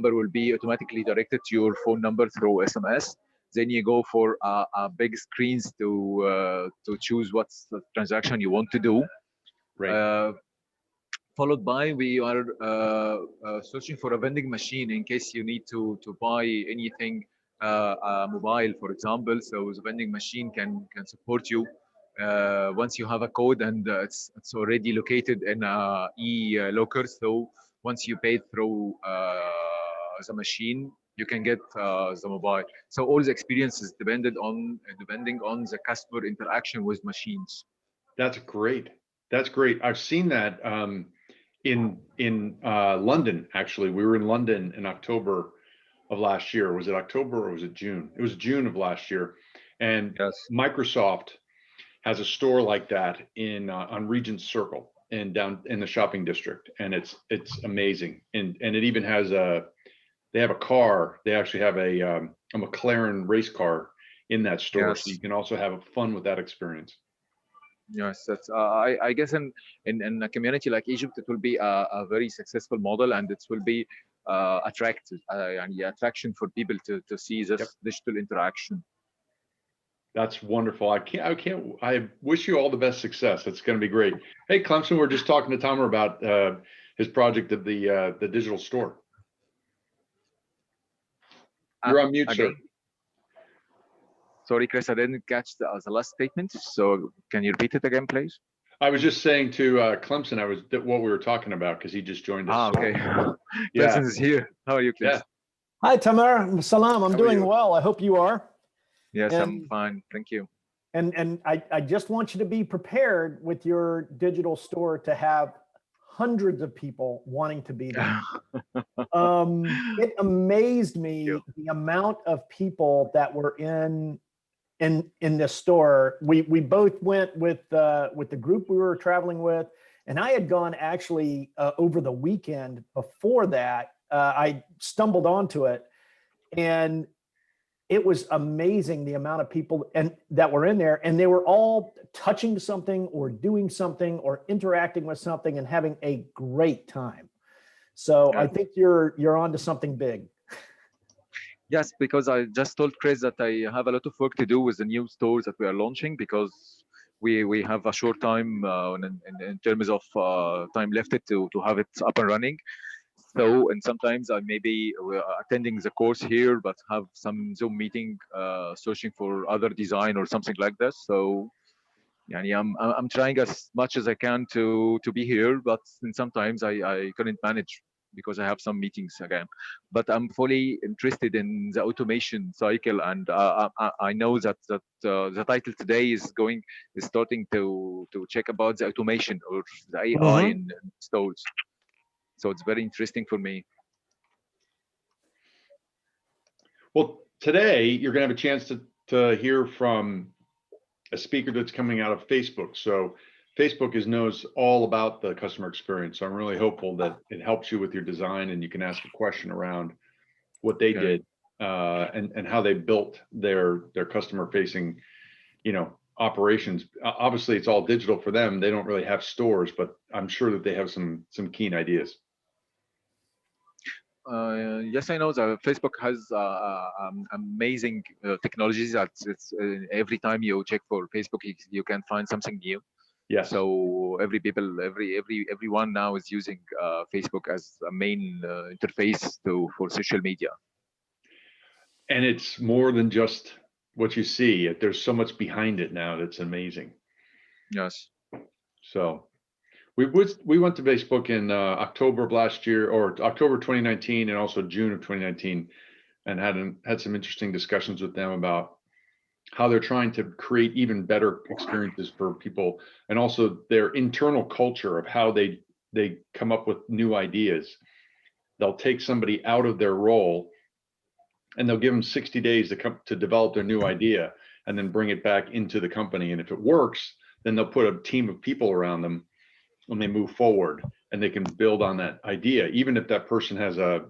number will be automatically directed to your phone number through SMS. Then you go for a big screens to choose what's the transaction you want to do. Right. Followed by we are searching for a vending machine in case you need to buy anything mobile, for example. So the vending machine can support you once you have a code, and it's already located in a e-locker. So once you pay through the machine, you can get the mobile. So all the experiences depending on the customer interaction with machines. That's great. That's great. I've seen that in London. Actually, we were in London in October of last year. Was it October or was it June? It was June of last year, and Yes. Microsoft has a store like that in on Regent Circle and down in the shopping district, and it's amazing. And it even has they have a car. They actually have a McLaren race car in that store, so Yes. you can also have fun with that experience. Yes, that's I guess in a community like Egypt, it will be a very successful model, and it will be attractive and the attraction for people to see this Yep. digital interaction. That's wonderful. I wish you all the best success. It's going to be great. Hey, Clemson, we're just talking to Tomer about his project of the digital store. You're on mute, sir. Again, sorry, Chris, I didn't catch the last statement. So can you repeat it again, please? I was just saying to Clemson, what we were talking about because he just joined us. Ah, okay. Yeah. Clemson is here. How are you, Clemson? Yeah. Hi, Tamer. Salam. I'm How are doing you? well. I hope you are. Yes, And- I'm fine. Thank you. And I just want you to be prepared with your digital store to have hundreds of people wanting to be there. It amazed me the amount of people that were in this store. We both went with the group we were traveling with, and I had gone actually over the weekend before that. I stumbled onto it, and it was amazing the amount of people that were in there, and they were all touching something or doing something or interacting with something and having a great time. So I think you're onto something big. Yes, because I just told Chris that I have a lot of work to do with the new stores that we are launching, because we have a short time in terms of time left to have it up and running. So, and sometimes I may be attending the course here, but have some Zoom meeting, searching for other design or something like this. So, yeah, I'm trying as much as I can to be here, but sometimes I couldn't manage because I have some meetings again. But I'm fully interested in the automation cycle, and I know that the title today is starting to check about the automation or the AI in stores. So it's very interesting for me. Well, today you're going to have a chance to hear from a speaker that's coming out of Facebook. So Facebook knows all about the customer experience. So I'm really hopeful that it helps you with your design, and you can ask a question around what they did and how they built their customer facing, operations. Obviously, it's all digital for them. They don't really have stores, but I'm sure that they have some keen ideas. Yes, I know that Facebook has amazing technologies that every time you check for Facebook, you can find something new. Yes. So everyone now is using Facebook as a main interface for social media. And it's more than just what you see. There's so much behind it now that's amazing. Yes. So we went to Facebook in October of last year, or October 2019, and also June of 2019, and had some interesting discussions with them about how they're trying to create even better experiences for people, and also their internal culture of how they come up with new ideas. They'll take somebody out of their role, and they'll give them 60 days to develop their new idea, and then bring it back into the company. And if it works, then they'll put a team of people around them when they move forward, and they can build on that idea, even if that person has a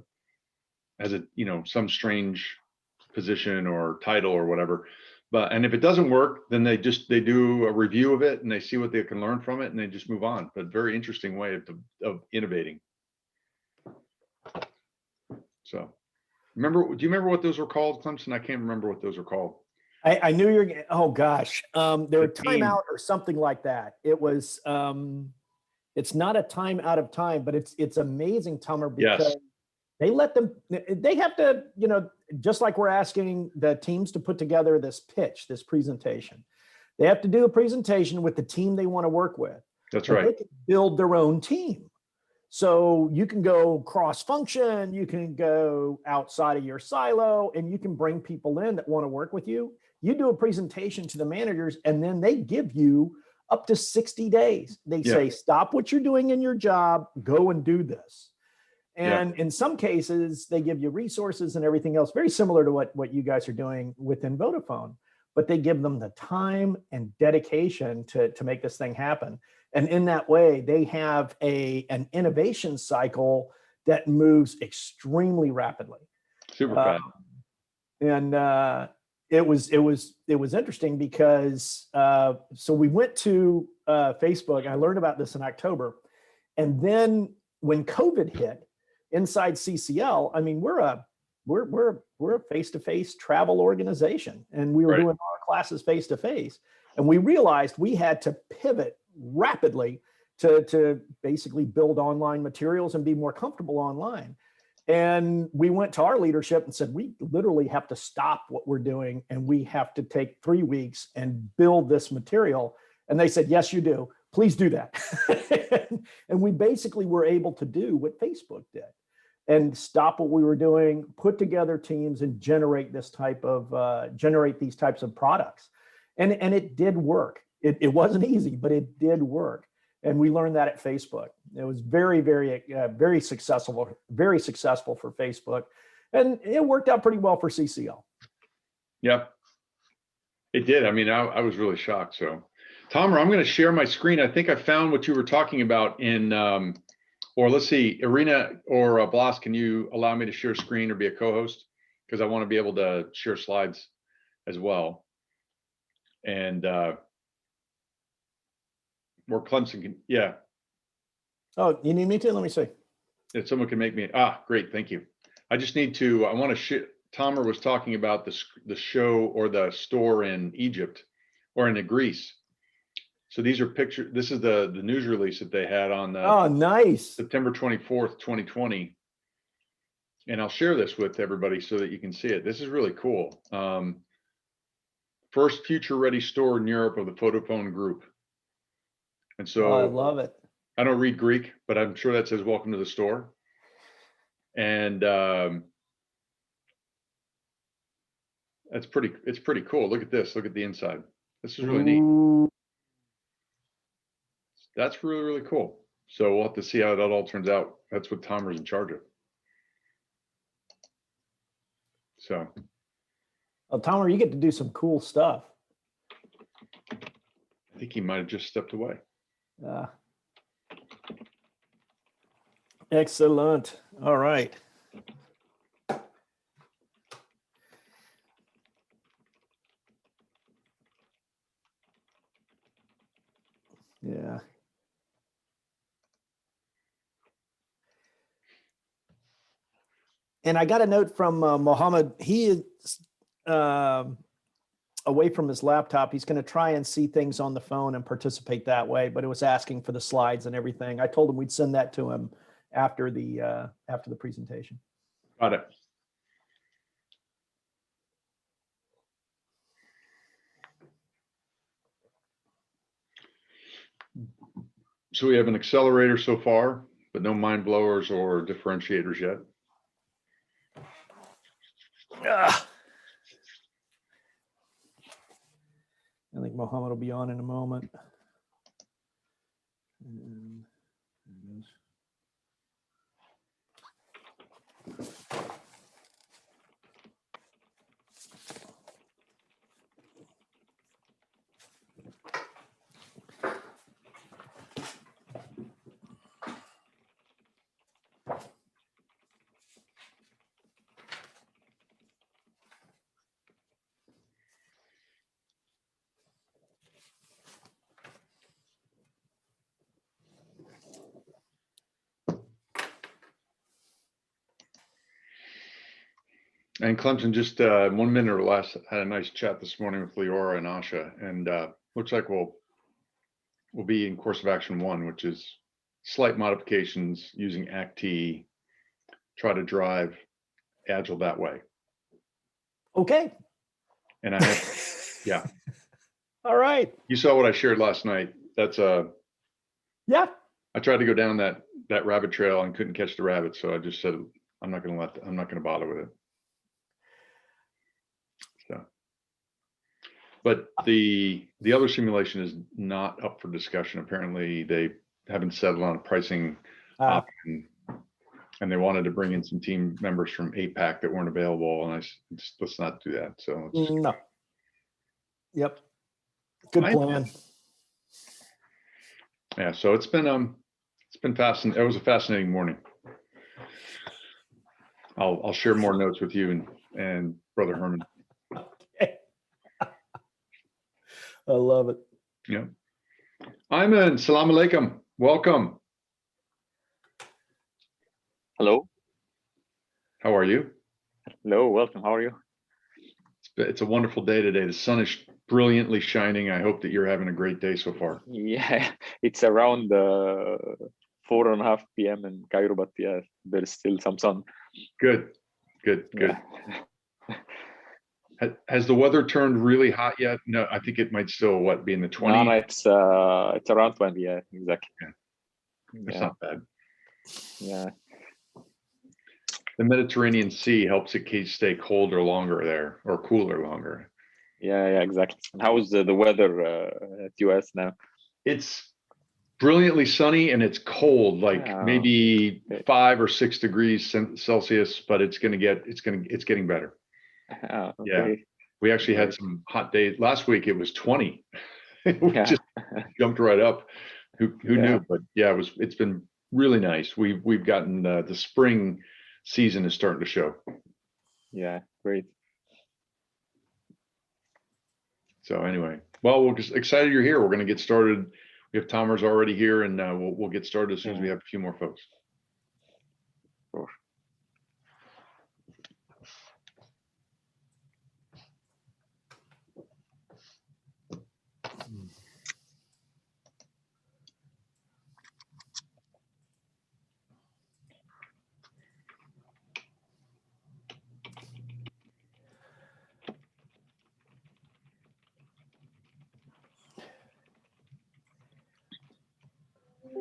some strange position or title or whatever. And if it doesn't work, then they do a review of it, and they see what they can learn from it, and they just move on. But very interesting way of innovating. So do you remember what those were called, Clemson? I can't remember what those were called. I knew you're, oh gosh, there were The team. timeout or something like that. It was, it's not a time out of time, but it's amazing, Tummer, because Yes. they have to, just like we're asking the teams to put together this pitch, this presentation, they have to do a presentation with the team they want to work with. That's But right. they can build their own team. So you can go cross function, you can go outside of your silo, and you can bring people in that want to work with you. You do a presentation to the managers, and then they give you up to 60 days. They say, stop what you're doing in your job, go and do this. And in some cases, they give you resources and everything else, very similar to what you guys are doing within Vodafone, but they give them the time and dedication to make this thing happen. And in that way, they have an innovation cycle that moves extremely rapidly. Super fast. And it was interesting because so we went to Facebook. I learned about this in October, and then when COVID hit, inside CCL, I mean, we're a face-to-face travel organization, and we were doing our classes face-to-face, and we realized we had to pivot rapidly to basically build online materials and be more comfortable online. And we went to our leadership and said, we literally have to stop what we're doing, and we have to take 3 weeks and build this material. And they said, yes, you do. Please do that. And we basically were able to do what Facebook did and stop what we were doing, put together teams, and generate these types of products. And it did work. It wasn't easy, but it did work. And we learned that at Facebook. It was very, very successful for Facebook. And it worked out pretty well for CCL. Yeah, it did. I mean, I was really shocked. So, Tomer, I'm going to share my screen. I think I found what you were talking about in, or let's see, Irina or Blas, can you allow me to share screen or be a co-host? Because I want to be able to share slides as well. And or Clemson can, yeah. Oh, you need me to? Let me see. If someone can make me, great, thank you. I just need to, I want to, Tomer was talking about the show or the store in Egypt or in Greece. So these are pictures, this is the news release that they had on nice. September 24th, 2020. And I'll share this with everybody so that you can see it. This is really cool. First future ready store in Europe of the Vodafone group. And so I love it. I don't read Greek, but I'm sure that says welcome to the store. And it's pretty cool. Look at this. Look at the inside. This is really neat. That's really, really cool. So we'll have to see how that all turns out. That's what Tomer's in charge of. So. Well, Tomer, you get to do some cool stuff. I think he might have just stepped away. Excellent. All right. Yeah. And I got a note from Mohammed. He is away from his laptop. He's going to try and see things on the phone and participate that way, but it was asking for the slides and everything. I told him we'd send that to him after the presentation. Got it. So we have an accelerator so far, but no mind blowers or differentiators yet. I think Mohammed will be on in a moment. And there it is. And Clemson just 1 minute or less had a nice chat this morning with Leora and Asha, and looks like we'll be in course of action 1, which is slight modifications using ACT, try to drive Agile that way. Okay. And I have, yeah. All right. You saw what I shared last night. That's Yeah. I tried to go down that rabbit trail and couldn't catch the rabbit, so I just said I'm not going to bother with it. So, but the other simulation is not up for discussion. Apparently, they haven't settled on a pricing option, and they wanted to bring in some team members from APAC that weren't available, and I said, let's not do that. So no. Yep. Good plan. Yeah. So it's been fascinating. It was a fascinating morning. I'll share more notes with you and Brother Herman. Okay. I love it. Yeah. Ayman, salam alaikum. Welcome. Hello. How are you? Hello, welcome. How are you? It's a wonderful day today. The sun is brilliantly shining. I hope that you're having a great day so far. Yeah, it's around 4:30 p.m. in Cairo, but yeah, there's still some sun. Good. Yeah. Has the weather turned really hot yet? No, I think it might still be in the 20s. No, it's around 20. Yeah, exactly. Yeah. It's not bad. Yeah. The Mediterranean Sea helps it stay colder longer there, or cooler longer. Yeah, exactly. And how is the weather at US now? It's brilliantly sunny and it's cold, like maybe 5 or 6 degrees Celsius, but it's getting better. Okay. Yeah, we actually had some hot days. Last week it was 20. We just jumped right up. Who knew? But yeah, it's been really nice. We've gotten the spring season is starting to show. Yeah, great. So anyway, well, we're just excited you're here. We're going to get started. We have Tamers already here, and we'll get started as soon as we have a few more folks. Sure.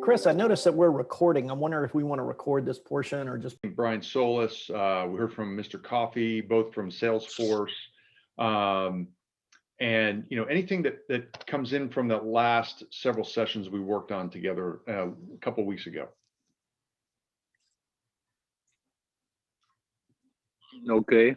Chris, I noticed that we're recording. I wonder if we want to record this portion or just. Brian Solis, we heard from Mr. Coffee, both from Salesforce. And anything that comes in from the last several sessions we worked on together a couple weeks ago. Okay.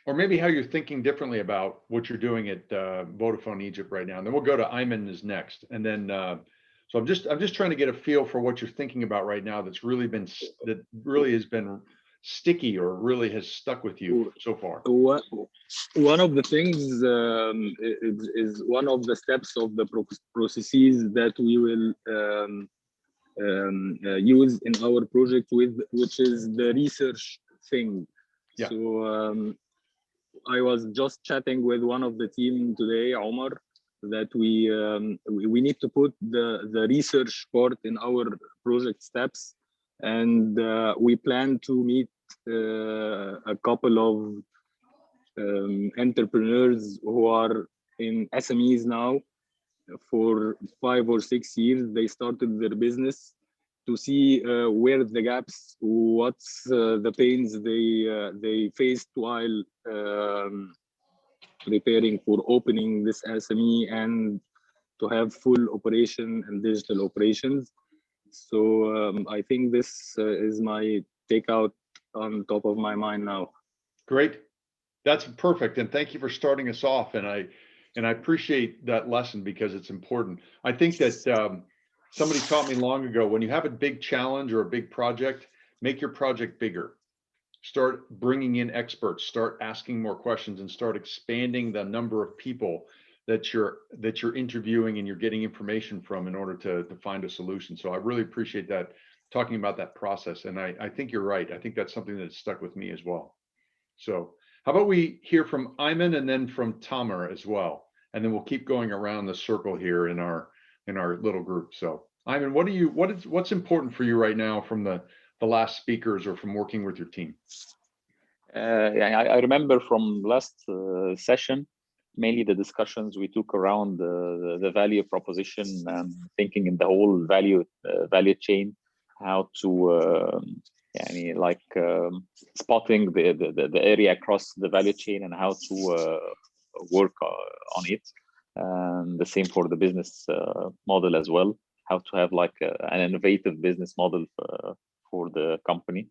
Or maybe how you're thinking differently about what you're doing at Vodafone Egypt right now. And then we'll go to Ayman is next. And then, so I'm just trying to get a feel for what you're thinking about right now that really has been sticky or really has stuck with you so far. One of the things is one of the steps of the processes that we will use in our project which is the research thing. Yeah. So I was just chatting with one of the team today, Omar, that we need to put the research part in our project steps, and we plan to meet a couple of entrepreneurs who are in SMEs now. For 5 or 6 years, they started their business, to see where the gaps, what's the pains they faced while preparing for opening this SME and to have full operation and digital operations. So I think this is my takeout on top of my mind now. Great. That's perfect. And thank you for starting us off. And I appreciate that lesson because it's important. I think that somebody taught me long ago, when you have a big challenge or a big project, make your project bigger. Start bringing in experts, start asking more questions, and start expanding the number of people that you're interviewing and you're getting information from in order to find a solution. So I really appreciate that talking about that process. And I think you're right. I think that's something that stuck with me as well. So how about we hear from Ayman and then from Tamer as well, and then we'll keep going around the circle here in our little group. So Ayman, what's important for you right now from the last speakers or from working with your team? Yeah, I remember from last session, mainly the discussions we took around the value proposition and thinking in the whole value chain, how to spotting the area across the value chain and how to work on it. And the same for the business model as well, how to have like an innovative business model for the company.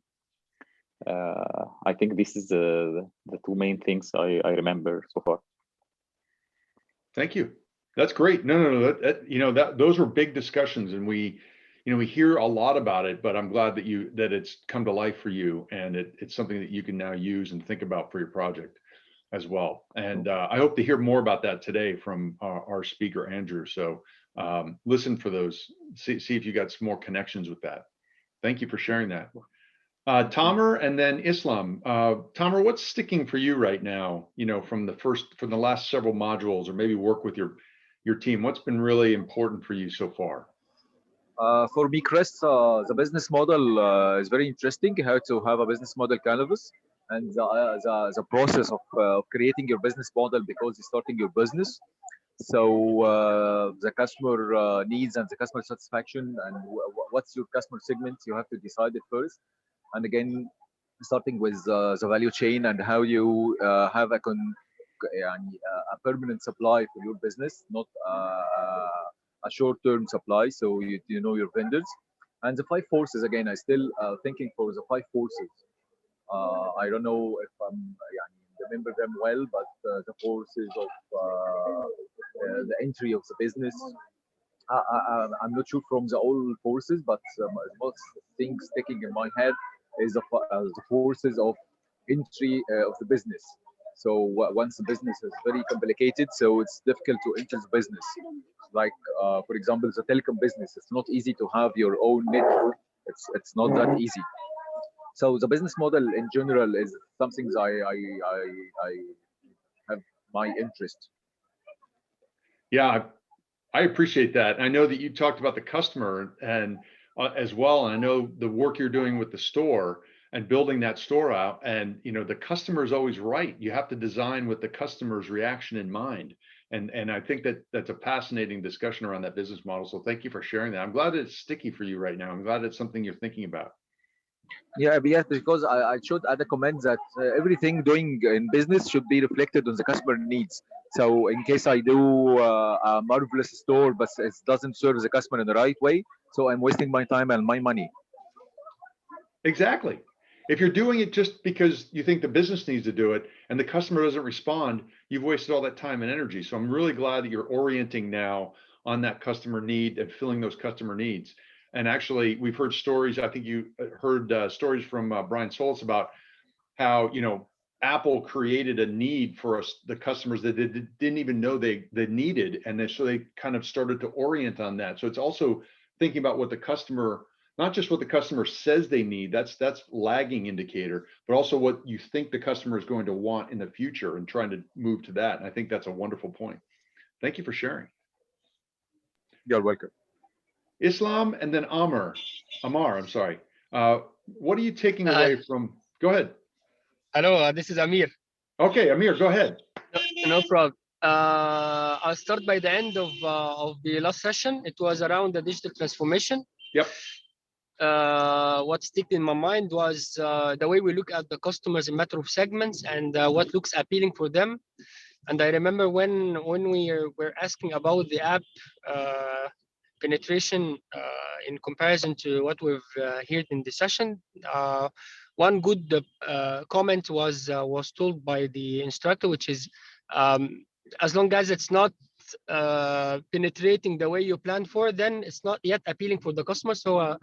I think this is the two main things I remember so far. Thank you. That's great. No. Those were big discussions, and we hear a lot about it. But I'm glad that it's come to life for you, and it's something that you can now use and think about for your project as well. And I hope to hear more about that today from our speaker Andrew. So listen for those. See if you got some more connections with that. Thank you for sharing that. Tamer and then Islam. Tamer, what's sticking for you right now, from the last several modules, or maybe work with your team? What's been really important for you so far? For me, Chris, the business model is very interesting, how to have a business model canvas and the process of creating your business model, because you're starting your business. So the customer needs and the customer satisfaction and what's your customer segment, you have to decide it first. And again, starting with the value chain and how you have a permanent supply for your business, not a short-term supply. So you know your vendors. And the 5 forces, again, I still thinking for the 5 forces. I don't know if I'm remember them well, but the forces of the entry of the business. I'm not sure from the all forces, but most things sticking in my head is the forces of entry of the business. So once the business is very complicated, so it's difficult to enter the business. Like for example, the telecom business, it's not easy to have your own network. It's not that easy. So the business model in general is something I have my interest. Yeah, I appreciate that. I know that you talked about the customer and as well. And I know the work you're doing with the store and building that store out. And the customer is always right. You have to design with the customer's reaction in mind. And I think that's a fascinating discussion around that business model. So thank you for sharing that. I'm glad it's sticky for you right now. I'm glad it's something you're thinking about. Yeah, because I should add a comment that everything doing in business should be reflected on the customer needs. So in case I do a marvelous store, but it doesn't serve the customer in the right way, so I'm wasting my time and my money. Exactly. If you're doing it just because you think the business needs to do it and the customer doesn't respond, you've wasted all that time and energy. So I'm really glad that you're orienting now on that customer need and filling those customer needs. And actually, we've heard stories. I think you heard stories from Brian Solis about how Apple created a need for us, the customers that they didn't even know they needed, and so they kind of started to orient on that. So it's also thinking about what the customer, not just what the customer says they need. That's lagging indicator, but also what you think the customer is going to want in the future and trying to move to that. And I think that's a wonderful point. Thank you for sharing. You're welcome. Islam and then Amar, I'm sorry. What are you taking away from? Go ahead. Hello, this is Amir. Okay, Amir, go ahead. No problem. I'll start by the end of the last session. It was around the digital transformation. Yep. What stuck in my mind was the way we look at the customers in matter of segments and what looks appealing for them. And I remember when we were asking about the app penetration in comparison to what we've heard in the session. One good comment was told by the instructor, which is as long as it's not penetrating the way you planned for, then it's not yet appealing for the customer. So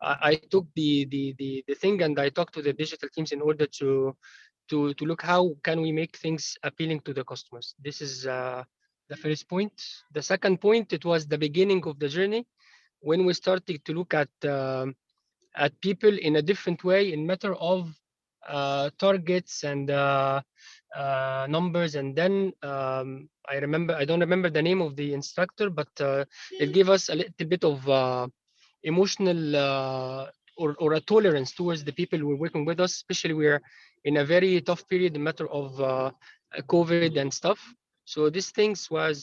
I took the thing and I talked to the digital teams in order to look how can we make things appealing to the customers. This is the first point. The second point, it was the beginning of the journey when we started to look at at people in a different way in matter of targets and numbers. And then I don't remember the name of the instructor, but it gave us a little bit of emotional or a tolerance towards the people who are working with us, especially we're in a very tough period in matter of COVID and stuff. So these things were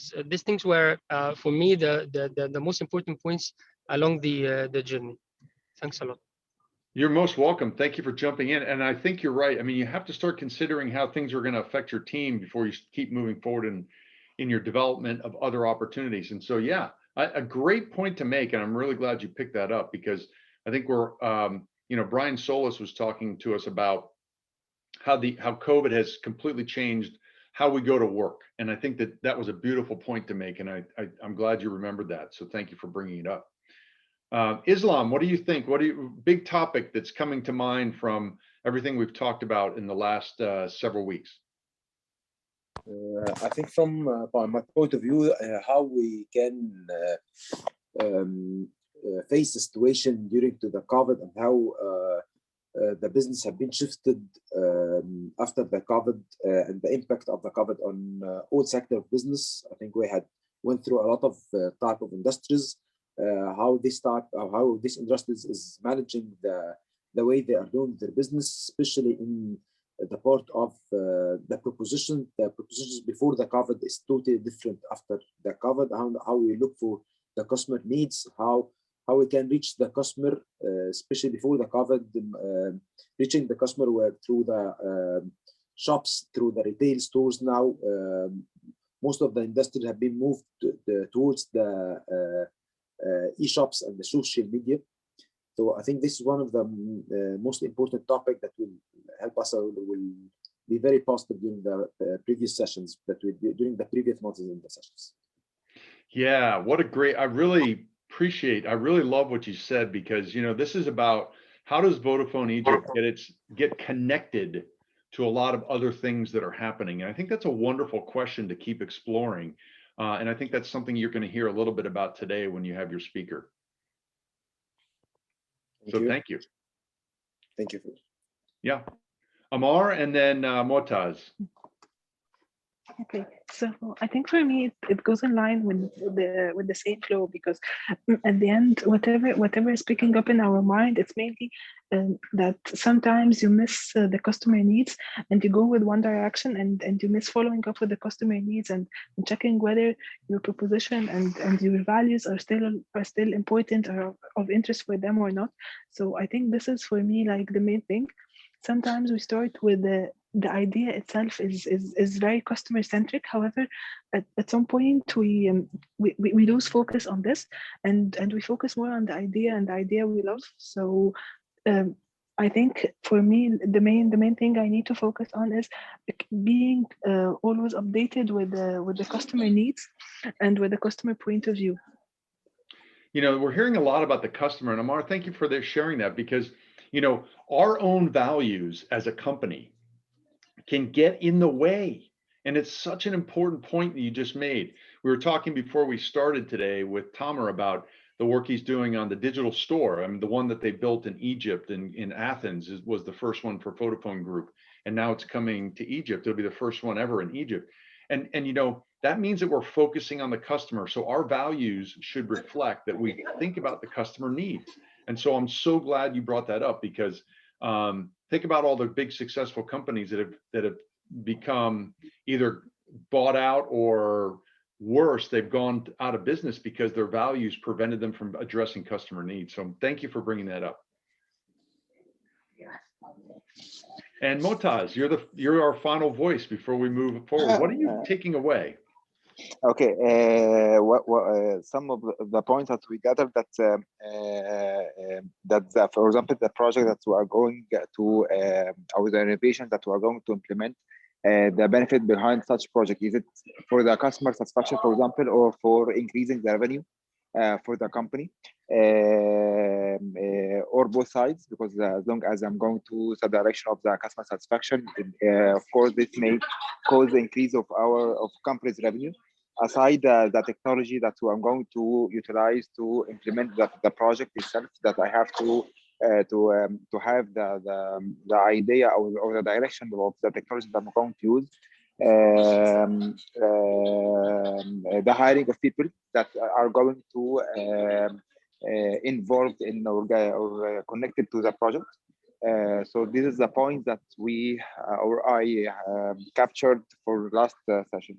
for me the most important points along the journey. Thanks a lot. You're most welcome. Thank you for jumping in. And I think you're right. I mean, you have to start considering how things are going to affect your team before you keep moving forward in your development of other opportunities. And so, yeah, a great point to make. And I'm really glad you picked that up, because I think Brian Solis was talking to us about how COVID has completely changed how we go to work. And I think that was a beautiful point to make. And I'm glad you remembered that. So thank you for bringing it up. Islam, what do you think? Big topic that's coming to mind from everything we've talked about in the last several weeks? I think from my point of view, how we can face the situation during the COVID, and how the business have been shifted after the COVID, and the impact of the COVID on all sector of business. I think we went through a lot of type of industries, how this industry is managing the way they are doing their business, especially in the part of the propositions before the COVID is totally different after the COVID. How we look for the customer needs, how we can reach the customer, especially before the COVID, reaching the customer through the shops, through the retail stores. Now most of the industries have been moved towards the e-shops and the social media. So I think this is one of the most important topic that will help us, will be very positive during the previous sessions during the previous months in the sessions. Yeah, what a great, I really love what you said, because, this is about how does Vodafone Egypt get connected to a lot of other things that are happening. And I think that's a wonderful question to keep exploring. And I think that's something you're going to hear a little bit about today when you have your speaker. Thank you. Thank you. Yeah. Amar, and then Motaz. Okay, so I think for me it goes in line with the same flow, because at the end, whatever is picking up in our mind, it's mainly that sometimes you miss the customer needs and you go with one direction, and you miss following up with the customer needs and checking whether your proposition and your values are still important or of interest for them or not. So I think this is for me like the main thing. Sometimes we start with the idea itself is very customer centric. However, at some point we lose focus on this, and we focus more on the idea and the idea we love. So I think for me the main thing I need to focus on is being always updated with the customer needs and with the customer point of view. We're hearing a lot about the customer, and Amar, thank you for sharing that, because our own values as a company can get in the way. And it's such an important point that you just made. We were talking before we started today with Tamer about the work he's doing on the digital store. I mean, the one that they built in Egypt and in Athens was the first one for Vodafone Group. And now it's coming to Egypt. It'll be the first one ever in Egypt. And that means that we're focusing on the customer. So our values should reflect that we think about the customer needs. And so I'm so glad you brought that up, because think about all the big successful companies that have become either bought out, or worse, they've gone out of business because their values prevented them from addressing customer needs. So thank you for bringing that up. And Motaz, you're our final voice before we move forward. What are you taking away? Okay, some of the points that we gathered, that for example, the project that we are going to, or the innovation that we are going to implement, the benefit behind such project, is it for the customer satisfaction, for example, or for increasing the revenue for the company, or both sides? Because as long as I'm going to the direction of the customer satisfaction, of course, this may cause the increase of company's revenue. Aside the technology that I'm going to utilize to implement the project itself, that I have to to have the idea or the direction of the technology that I'm going to use. The hiring of people that are going to involved in or connected to the project. So this is the point that we or I captured for last session.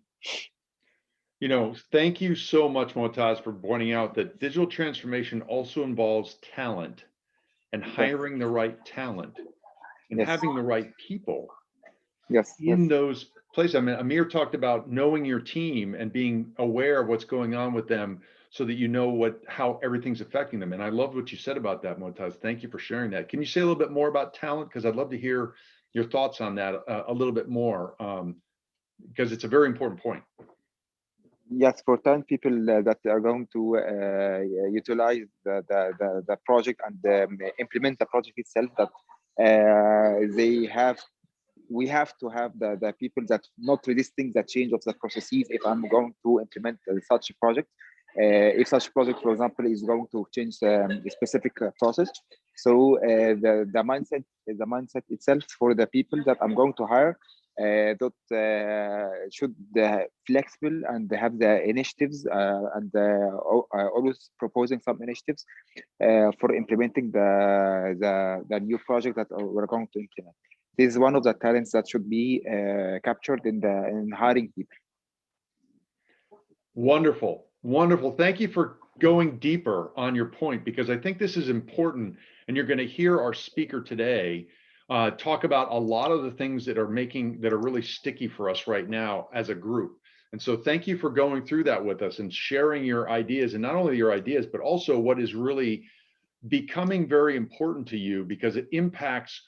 You know, thank you so much, Motaz, for pointing out that digital transformation also involves talent and hiring the right talent and Yes. having the right people Yes. in Yes. those places. I mean, Amir talked about knowing your team and being aware of what's going on with them so that you know how everything's affecting them. And I love what you said about that, Motaz. Thank you for sharing that. Can you say a little bit more about talent? Because I'd love to hear your thoughts on that a little bit more, because it's a very important point. Yes, for 10 people that are going to utilize the project and implement the project itself, that we have to have the people that not resisting the change of the processes. If I'm going to implement such a project, if such project, for example, is going to change a specific process, so the mindset itself for the people that I'm going to hire that should flexible and have the initiatives and always proposing some initiatives for implementing the new project that we're going to implement. This is one of the talents that should be captured in hiring people. Wonderful, wonderful. Thank you for going deeper on your point, because I think this is important, and you're going to hear our speaker today talk about a lot of the things that are really sticky for us right now as a group. And so thank you for going through that with us and sharing your ideas, and not only your ideas, but also what is really becoming very important to you, because it impacts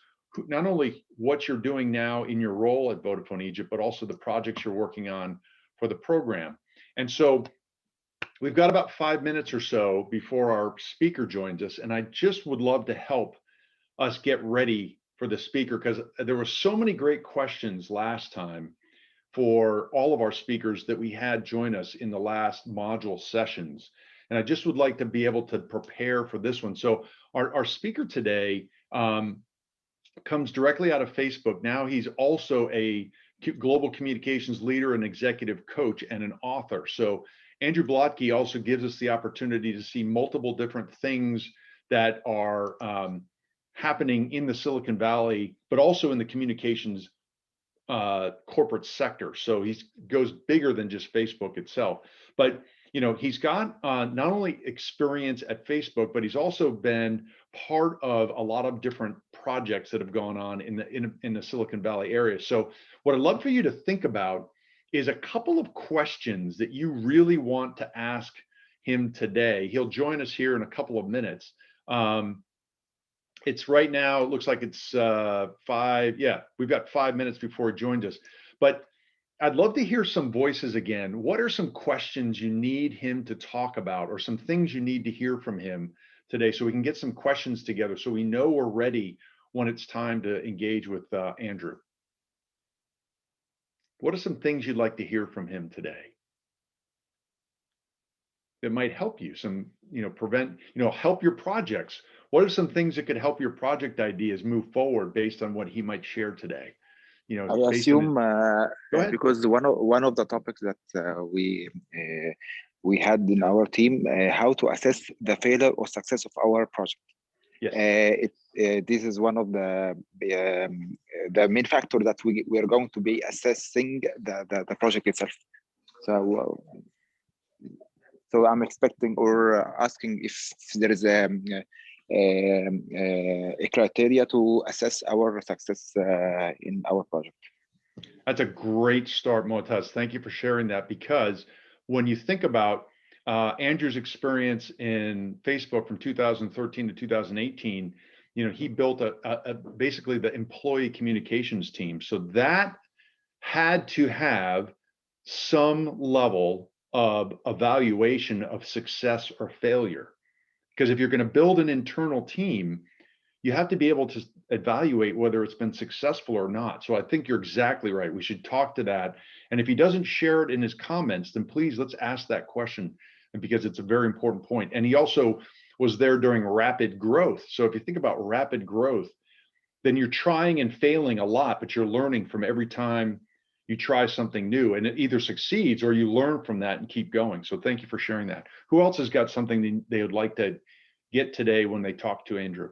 not only what you're doing now in your role at Vodafone Egypt, but also the projects you're working on for the program. And so we've got about 5 minutes or so before our speaker joins us, and I just would love to help us get ready for the speaker, because there were so many great questions last time for all of our speakers that we had join us in the last module sessions. And I just would like to be able to prepare for this one. So our speaker today comes directly out of Facebook. Now he's also a global communications leader, an executive coach, and an author. So Andrew Blotke also gives us the opportunity to see multiple different things that are happening in the Silicon Valley, but also in the communications corporate sector. So he goes bigger than just Facebook itself. But you know, he's got not only experience at Facebook, but he's also been part of a lot of different projects that have gone on in the Silicon Valley area. So what I'd love for you to think about is a couple of questions that you really want to ask him today. He'll join us here in a couple of minutes. It's right now, it looks like it's we've got 5 minutes before he joins us. But I'd love to hear some voices again. What are some questions you need him to talk about, or some things you need to hear from him today, so we can get some questions together so we know we're ready when it's time to engage with Andrew? What are some things you'd like to hear from him today that might help you, help your projects? What are some things that could help your project ideas move forward based on what he might share today? You know, I assume because one of the topics that we had in our team, how to assess the failure or success of our project. Yes. This is one of the main factor that we are going to be assessing the project itself. So I'm expecting or asking if there is a criteria to assess our success in our project. That's a great start, Motaz. Thank you for sharing that, because when you think about Andrew's experience in Facebook from 2013 to 2018, he built basically the employee communications team. So that had to have some level of evaluation of success or failure. Because if you're going to build an internal team, you have to be able to evaluate whether it's been successful or not. So I think you're exactly right. We should talk to that. And if he doesn't share it in his comments, then please let's ask that question, because it's a very important point. And he also was there during rapid growth. So if you think about rapid growth, then you're trying and failing a lot, but you're learning from every time you try something new, and it either succeeds or you learn from that and keep going. So thank you for sharing that. Who else has got something they would like to get today when they talk to Andrew?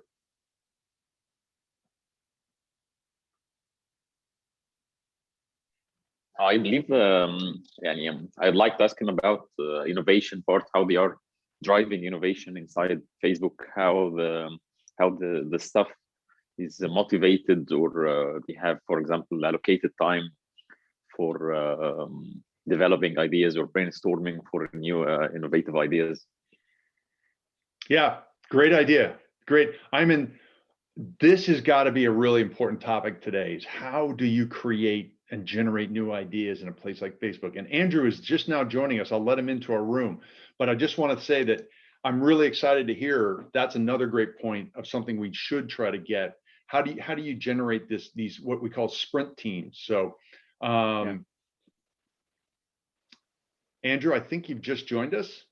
I believe I'd like to ask him about innovation part, how they are driving innovation inside Facebook, how the staff is motivated, or they have, for example, allocated time for developing ideas or brainstorming for new innovative ideas. Yeah, great idea. Great. This has got to be a really important topic today, is how do you create and generate new ideas in a place like Facebook? And Andrew is just now joining us. I'll let him into our room, but I just want to say that I'm really excited to hear that's another great point of something we should try to get. How do you generate these what we call sprint teams? So Andrew, I think you've just joined us.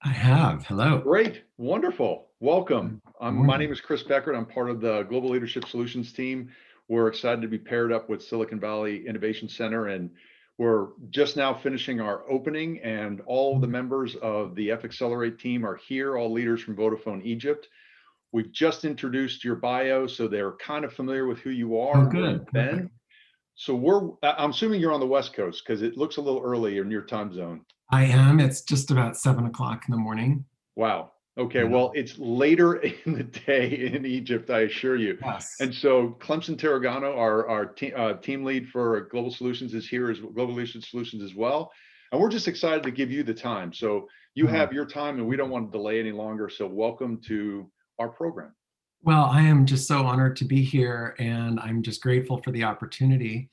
I have. Hello. Great. Wonderful. Welcome. My name is Chris Beckert. I'm part of the Global Leadership Solutions team. We're excited to be paired up with Silicon Valley Innovation Center, and we're just now finishing our opening, and all of the members of the F-Accelerate team are here, all leaders from Vodafone Egypt. We've just introduced your bio, so they're kind of familiar with who you are. Oh, good. Ben. So I'm assuming you're on the West Coast, because it looks a little early in your time zone. I am. It's just about 7 o'clock in the morning. Wow. Okay. Yeah. Well, it's later in the day in Egypt, I assure you. Yes. And so Clemson Tarragano, our team lead for Global Solutions, is here as Global Leadership Solutions as well. And we're just excited to give you the time. So you have your time, and we don't want to delay any longer. So welcome to our program. Well, I am just so honored to be here, and I'm just grateful for the opportunity.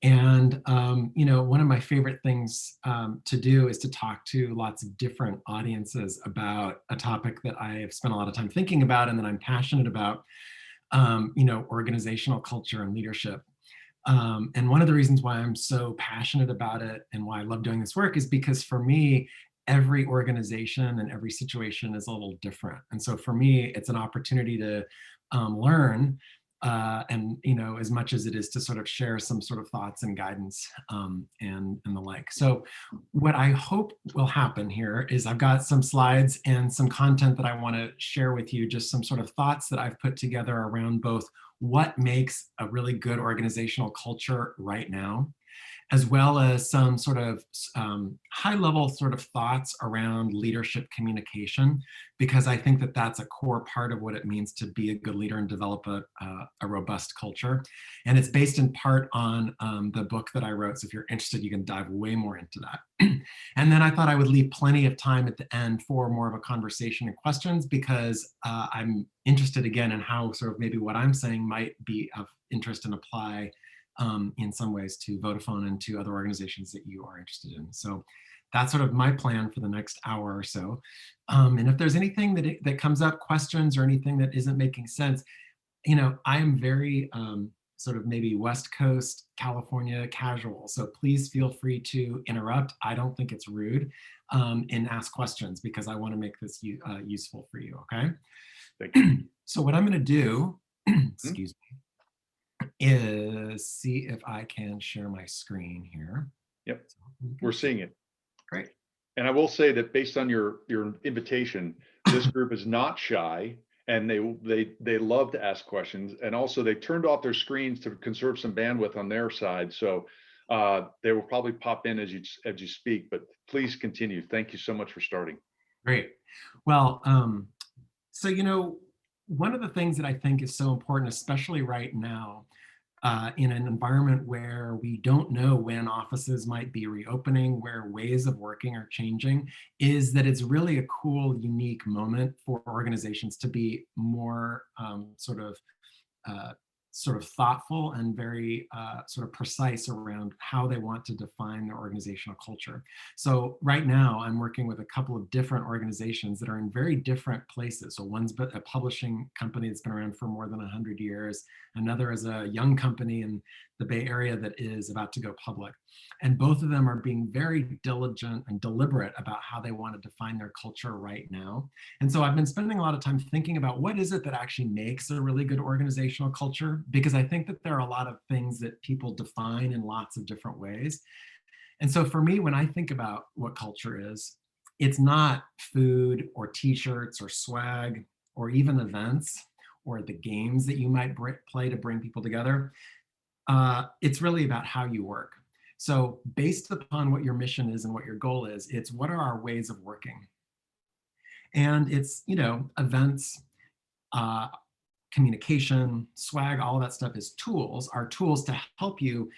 And, one of my favorite things to do is to talk to lots of different audiences about a topic that I have spent a lot of time thinking about and that I'm passionate about, organizational culture and leadership. And one of the reasons why I'm so passionate about it and why I love doing this work is because for me, every organization and every situation is a little different. And so for me, it's an opportunity to learn and as much as it is to sort of share some sort of thoughts and guidance and the like. So what I hope will happen here is I've got some slides and some content that I want to share with you, just some sort of thoughts that I've put together around both what makes a really good organizational culture right now, as well as some sort of high-level sort of thoughts around leadership communication, because I think that that's a core part of what it means to be a good leader and develop a robust culture. And it's based in part on the book that I wrote. So if you're interested, you can dive way more into that. And then I thought I would leave plenty of time at the end for more of a conversation and questions, because I'm interested again in how sort of maybe what I'm saying might be of interest and apply in some ways to Vodafone and to other organizations that you are interested in. So that's sort of my plan for the next hour or so. And if there's anything that comes up, questions or anything that isn't making sense, I am very sort of maybe West Coast, California casual. So please feel free to interrupt. I don't think it's rude, and ask questions, because I want to make this useful for you, okay? Thank you. So what I'm going to do, excuse me, is see if I can share my screen here. Yep, we're seeing it. Great. And I will say that based on your invitation, this group is not shy, and they love to ask questions. And also they turned off their screens to conserve some bandwidth on their side. So they will probably pop in as you speak, but please continue. Thank you so much for starting. Great. Well, so, one of the things that I think is so important, especially right now, in an environment where we don't know when offices might be reopening, where ways of working are changing, is that it's really a cool, unique moment for organizations to be more sort of sort of thoughtful and very sort of precise around how they want to define their organizational culture. So right now I'm working with a couple of different organizations that are in very different places. So one's a publishing company that's been around for more than 100 years. Another is a young company in the Bay Area that is about to go public. And both of them are being very diligent and deliberate about how they want to define their culture right now. And so I've been spending a lot of time thinking about what is it that actually makes a really good organizational culture, because I think that there are a lot of things that people define in lots of different ways. And so for me, when I think about what culture is, it's not food or t-shirts or swag or even events or the games that you might play to bring people together. It's really about how you work. So based upon what your mission is and what your goal is, it's what are our ways of working? And it's, you know, events, communication, swag, all of that stuff is tools, are tools to help you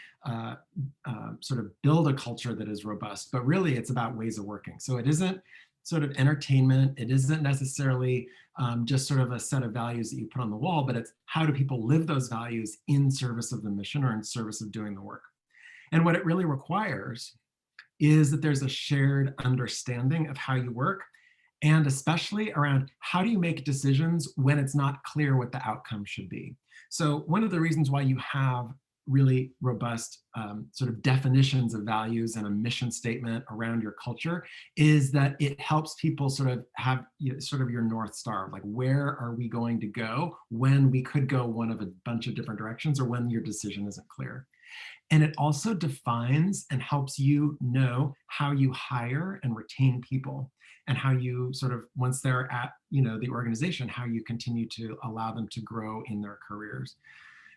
sort of build a culture that is robust. But really it's about ways of working. So it isn't sort of entertainment. It isn't necessarily just sort of a set of values that you put on the wall, but it's how do people live those values in service of the mission or in service of doing the work. And what it really requires is that there's a shared understanding of how you work, and especially around how do you make decisions when it's not clear what the outcome should be. So one of the reasons why you have really robust sort of definitions of values and a mission statement around your culture is that it helps people sort of have sort of your North Star, like where are we going to go when we could go one of a bunch of different directions or when your decision isn't clear. And it also defines and helps you know how you hire and retain people, and how you sort of, once they're at, you know, the organization, how you continue to allow them to grow in their careers.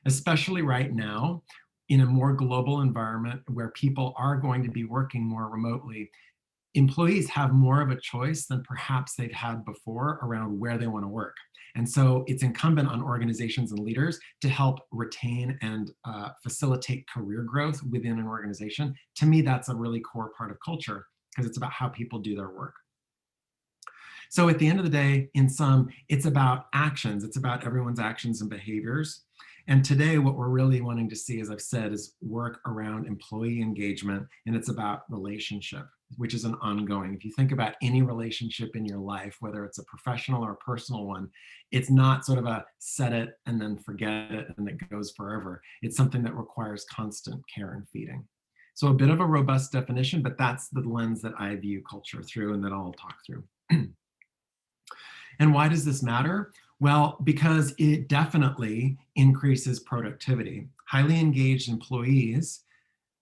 Especially right now, in a more global environment where people are going to be working more remotely, employees have more of a choice than perhaps they've had before around where they want to work. And so it's incumbent on organizations and leaders to help retain and facilitate career growth within an organization. To me, that's a really core part of culture, because it's about how people do their work. So at the end of the day, in sum, it's about actions. It's about everyone's actions and behaviors. And today, what we're really wanting to see, as I've said, is work around employee engagement, and it's about relationship, which is an ongoing. If you think about any relationship in your life, whether it's a professional or a personal one, it's not sort of a set it and then forget it and it goes forever. It's something that requires constant care and feeding. So a bit of a robust definition, but that's the lens that I view culture through and that I'll talk through. And why does this matter? Well, because it definitely increases productivity. Highly engaged employees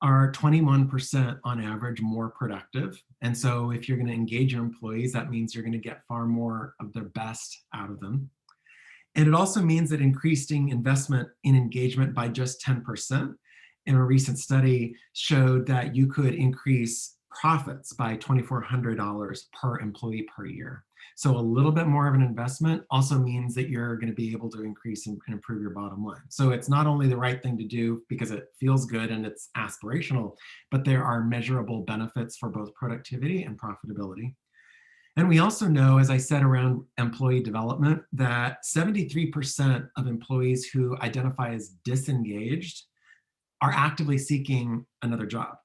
are 21% on average more productive. And so if you're going to engage your employees, that means you're going to get far more of their best out of them. And it also means that increasing investment in engagement by just 10% in a recent study showed that you could increase profits by $2,400 per employee per year. So a little bit more of an investment also means that you're going to be able to increase and improve your bottom line. So it's not only the right thing to do because it feels good and it's aspirational, but there are measurable benefits for both productivity and profitability. And we also know, as I said, around employee development, that 73% of employees who identify as disengaged are actively seeking another job.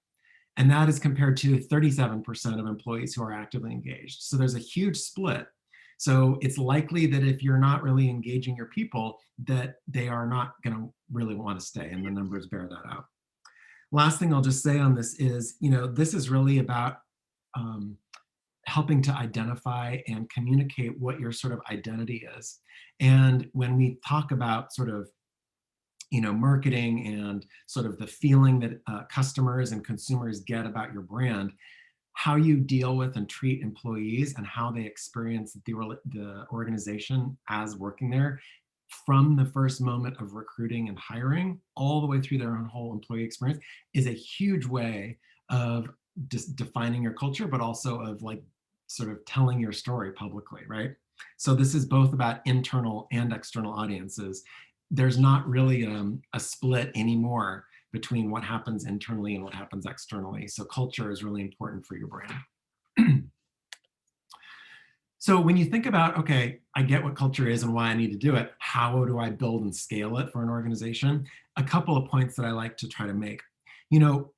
And that is compared to 37% of employees who are actively engaged. So there's a huge split. So it's likely that if you're not really engaging your people, that they are not going to really want to stay, and the numbers bear that out. Last thing I'll just say on this is, you know, this is really about helping to identify and communicate what your sort of identity is. And when we talk about sort of, you know, marketing and sort of the feeling that customers and consumers get about your brand, how you deal with and treat employees and how they experience the organization as working there from the first moment of recruiting and hiring all the way through their whole employee experience is a huge way of just defining your culture, but also of like sort of telling your story publicly, right? So this is both about internal and external audiences. There's not really a split anymore between what happens internally and what happens externally. So culture is really important for your brand. So when you think about, okay, I get what culture is and why I need to do it, how do I build and scale it for an organization? A couple of points that I like to try to make. You know,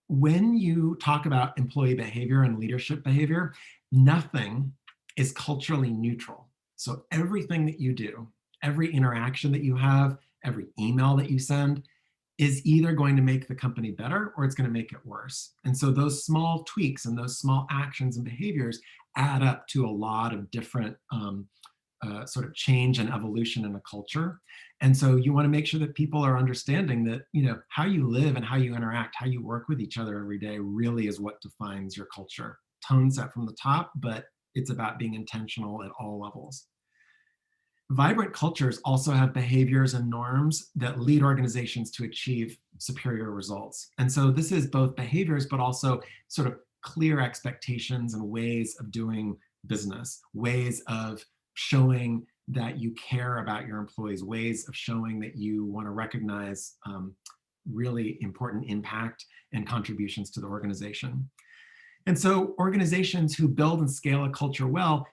when you talk about employee behavior and leadership behavior, nothing is culturally neutral. So everything that you do, every interaction that you have, every email that you send is either going to make the company better or it's going to make it worse. And so those small tweaks and those small actions and behaviors add up to a lot of different sort of change and evolution in a culture. And so you want to make sure that people are understanding that, you know, how you live and how you interact, how you work with each other every day really is what defines your culture. Tone set from the top, but it's about being intentional at all levels. Vibrant cultures also have behaviors and norms that lead organizations to achieve superior results. And so this is both behaviors, but also sort of clear expectations and ways of doing business, ways of showing that you care about your employees, ways of showing that you want to recognize really important impact and contributions to the organization. And so organizations who build and scale a culture well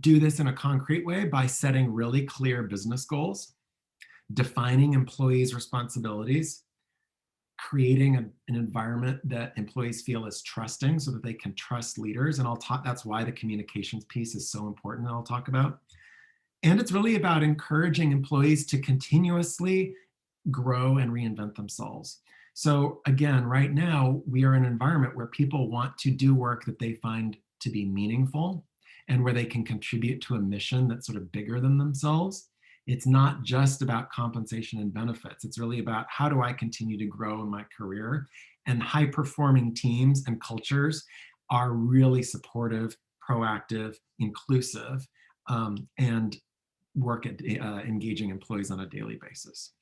do this in a concrete way by setting really clear business goals, defining employees' responsibilities, creating an environment that employees feel is trusting so that they can trust leaders. And that's why the communications piece is so important that I'll talk about. And it's really about encouraging employees to continuously grow and reinvent themselves. So again, right now, we are in an environment where people want to do work that they find to be meaningful and where they can contribute to a mission that's sort of bigger than themselves. It's not just about compensation and benefits. It's really about how do I continue to grow in my career? And high-performing teams and cultures are really supportive, proactive, inclusive, and work at engaging employees on a daily basis.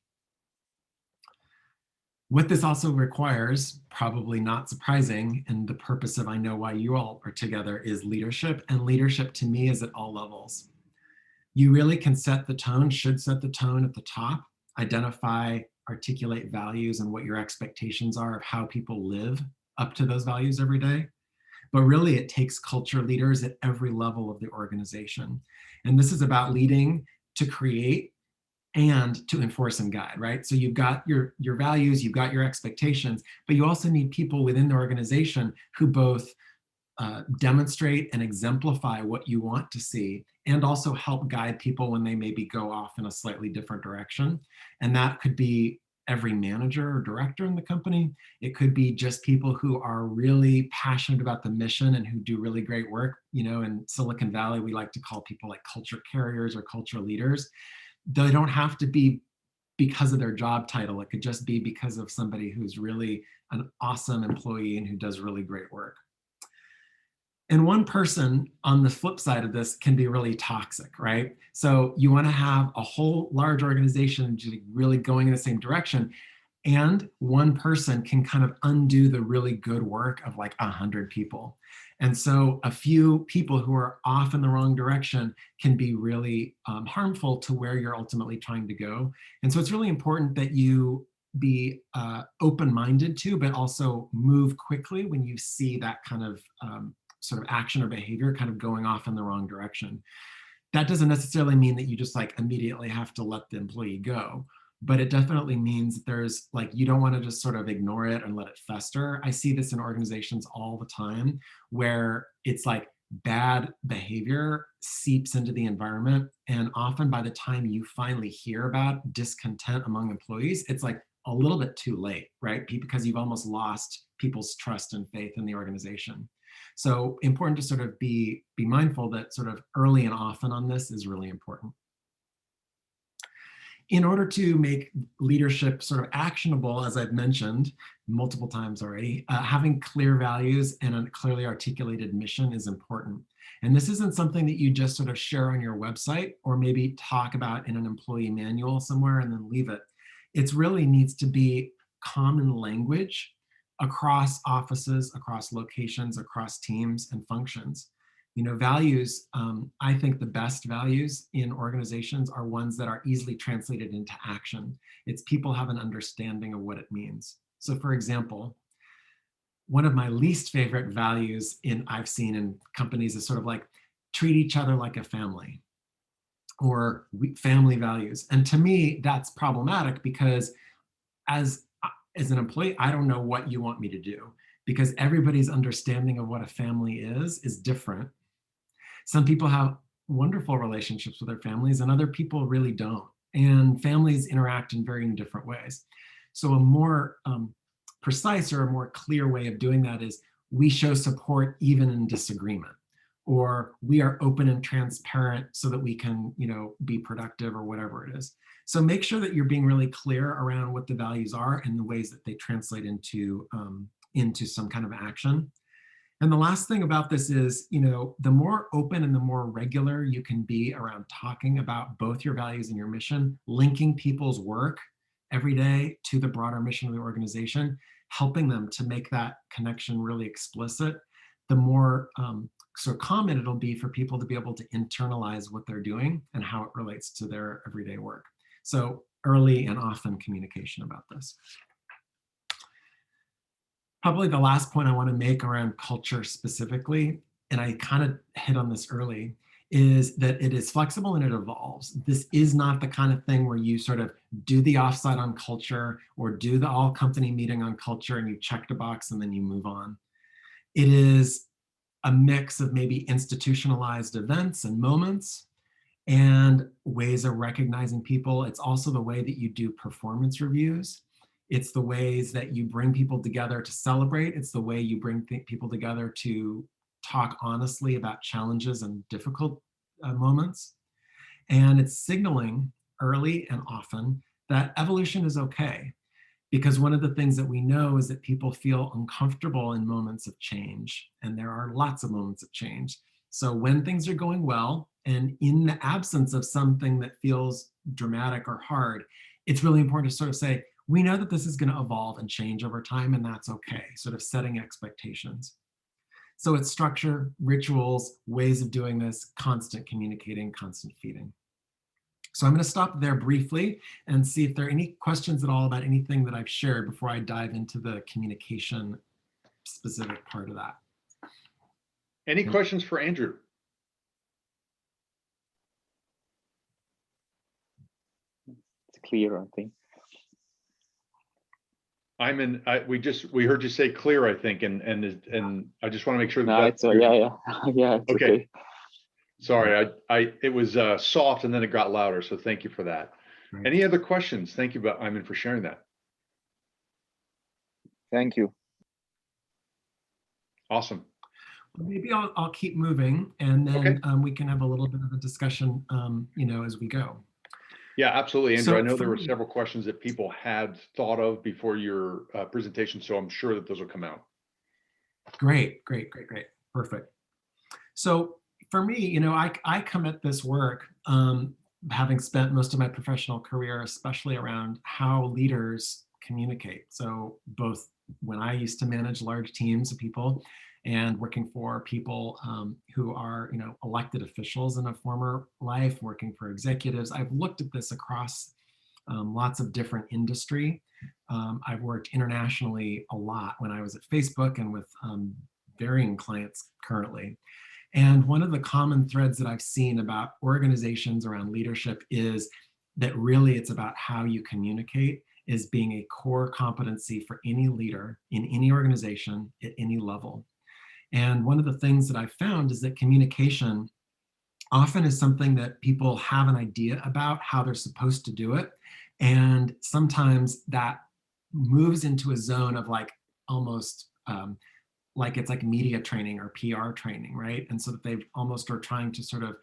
What this also requires, probably not surprising, and the purpose of I know why you all are together, is leadership. And leadership to me is at all levels. You really can set the tone, should set the tone at the top, identify, articulate values and what your expectations are of how people live up to those values every day. But really it takes culture leaders at every level of the organization. And this is about leading to create and to enforce and guide, right? So you've got your values, you've got your expectations, but you also need people within the organization who both demonstrate and exemplify what you want to see and also help guide people when they maybe go off in a slightly different direction. And that could be every manager or director in the company. It could be just people who are really passionate about the mission and who do really great work. You know, in Silicon Valley, we like to call people like culture carriers or culture leaders. They don't have to be because of their job title. It could just be because of somebody who's really an awesome employee and who does really great work. And one person on the flip side of this can be really toxic, right? So you want to have a whole large organization really going in the same direction. And one person can kind of undo the really good work of like 100 people. And so a few people who are off in the wrong direction can be really harmful to where you're ultimately trying to go. And so it's really important that you be open-minded to, but also move quickly when you see that kind of sort of action or behavior kind of going off in the wrong direction. That doesn't necessarily mean that you just like immediately have to let the employee go. But it definitely means that there's like, you don't want to just sort of ignore it and let it fester. I see this in organizations all the time where it's like bad behavior seeps into the environment. And often by the time you finally hear about discontent among employees, it's like a little bit too late, right? Because you've almost lost people's trust and faith in the organization. So important to sort of be mindful that sort of early and often on this is really important. In order to make leadership sort of actionable, as I've mentioned multiple times already, having clear values and a clearly articulated mission is important. And this isn't something that you just sort of share on your website or maybe talk about in an employee manual somewhere and then leave it. It really needs to be common language across offices, across locations, across teams and functions. You know, values, I think the best values in organizations are ones that are easily translated into action. It's people have an understanding of what it means. So for example, one of my least favorite values I've seen in companies is sort of like treat each other like a family, or family values. And to me, that's problematic because as an employee, I don't know what you want me to do, because everybody's understanding of what a family is different. Some people have wonderful relationships with their families and other people really don't. And families interact in very different ways. So a more precise or a more clear way of doing that is we show support even in disagreement, or we are open and transparent so that we can, be productive, or whatever it is. So make sure that you're being really clear around what the values are and the ways that they translate into some kind of action. And the last thing about this is, the more open and the more regular you can be around talking about both your values and your mission, linking people's work every day to the broader mission of the organization, helping them to make that connection really explicit, the more sort of common it'll be for people to be able to internalize what they're doing and how it relates to their everyday work. So early and often communication about this. Probably the last point I want to make around culture specifically, and I kind of hit on this early, is that it is flexible and it evolves. This is not the kind of thing where you sort of do the offsite on culture or do the all company meeting on culture and you check the box and then you move on. It is a mix of maybe institutionalized events and moments and ways of recognizing people. It's also the way that you do performance reviews. It's the ways that you bring people together to celebrate. It's the way you bring people together to talk honestly about challenges and difficult moments. And it's signaling early and often that evolution is okay. Because one of the things that we know is that people feel uncomfortable in moments of change. And there are lots of moments of change. So when things are going well, and in the absence of something that feels dramatic or hard, it's really important to sort of say, we know that this is going to evolve and change over time, and that's okay, sort of setting expectations. So it's structure, rituals, ways of doing this, constant communicating, constant feeding. So I'm going to stop there briefly and see if there are any questions at all about anything that I've shared before I dive into the communication specific part of that. Any questions for Andrew? It's clear, I think. We heard you say clear, I think, and I just want to make sure that No, that's it's yeah, it's okay. Sorry, it was soft and then it got louder, so thank you for that. Right. Any other questions? Thank you, Ayman, for sharing that. Thank you. Awesome. Well, maybe I'll keep moving, and then Okay. we can have a little bit of a discussion, as we go. Yeah, absolutely, Andrew. So I know there were for me- several questions that people had thought of before your presentation, so I'm sure that those will come out. Great. Perfect. So for me, I come at this work having spent most of my professional career, especially around how leaders communicate. So both when I used to manage large teams of people and working for people who are, elected officials in a former life, working for executives, I've looked at this across lots of different industry. I've worked internationally a lot when I was at Facebook and with varying clients currently. And one of the common threads that I've seen about organizations around leadership is that really it's about how you communicate is being a core competency for any leader in any organization at any level. And one of the things that I've found is that communication often is something that people have an idea about how they're supposed to do it. And sometimes that moves into a zone of like almost like it's like media training or PR training, right? And so that they almost are trying to sort of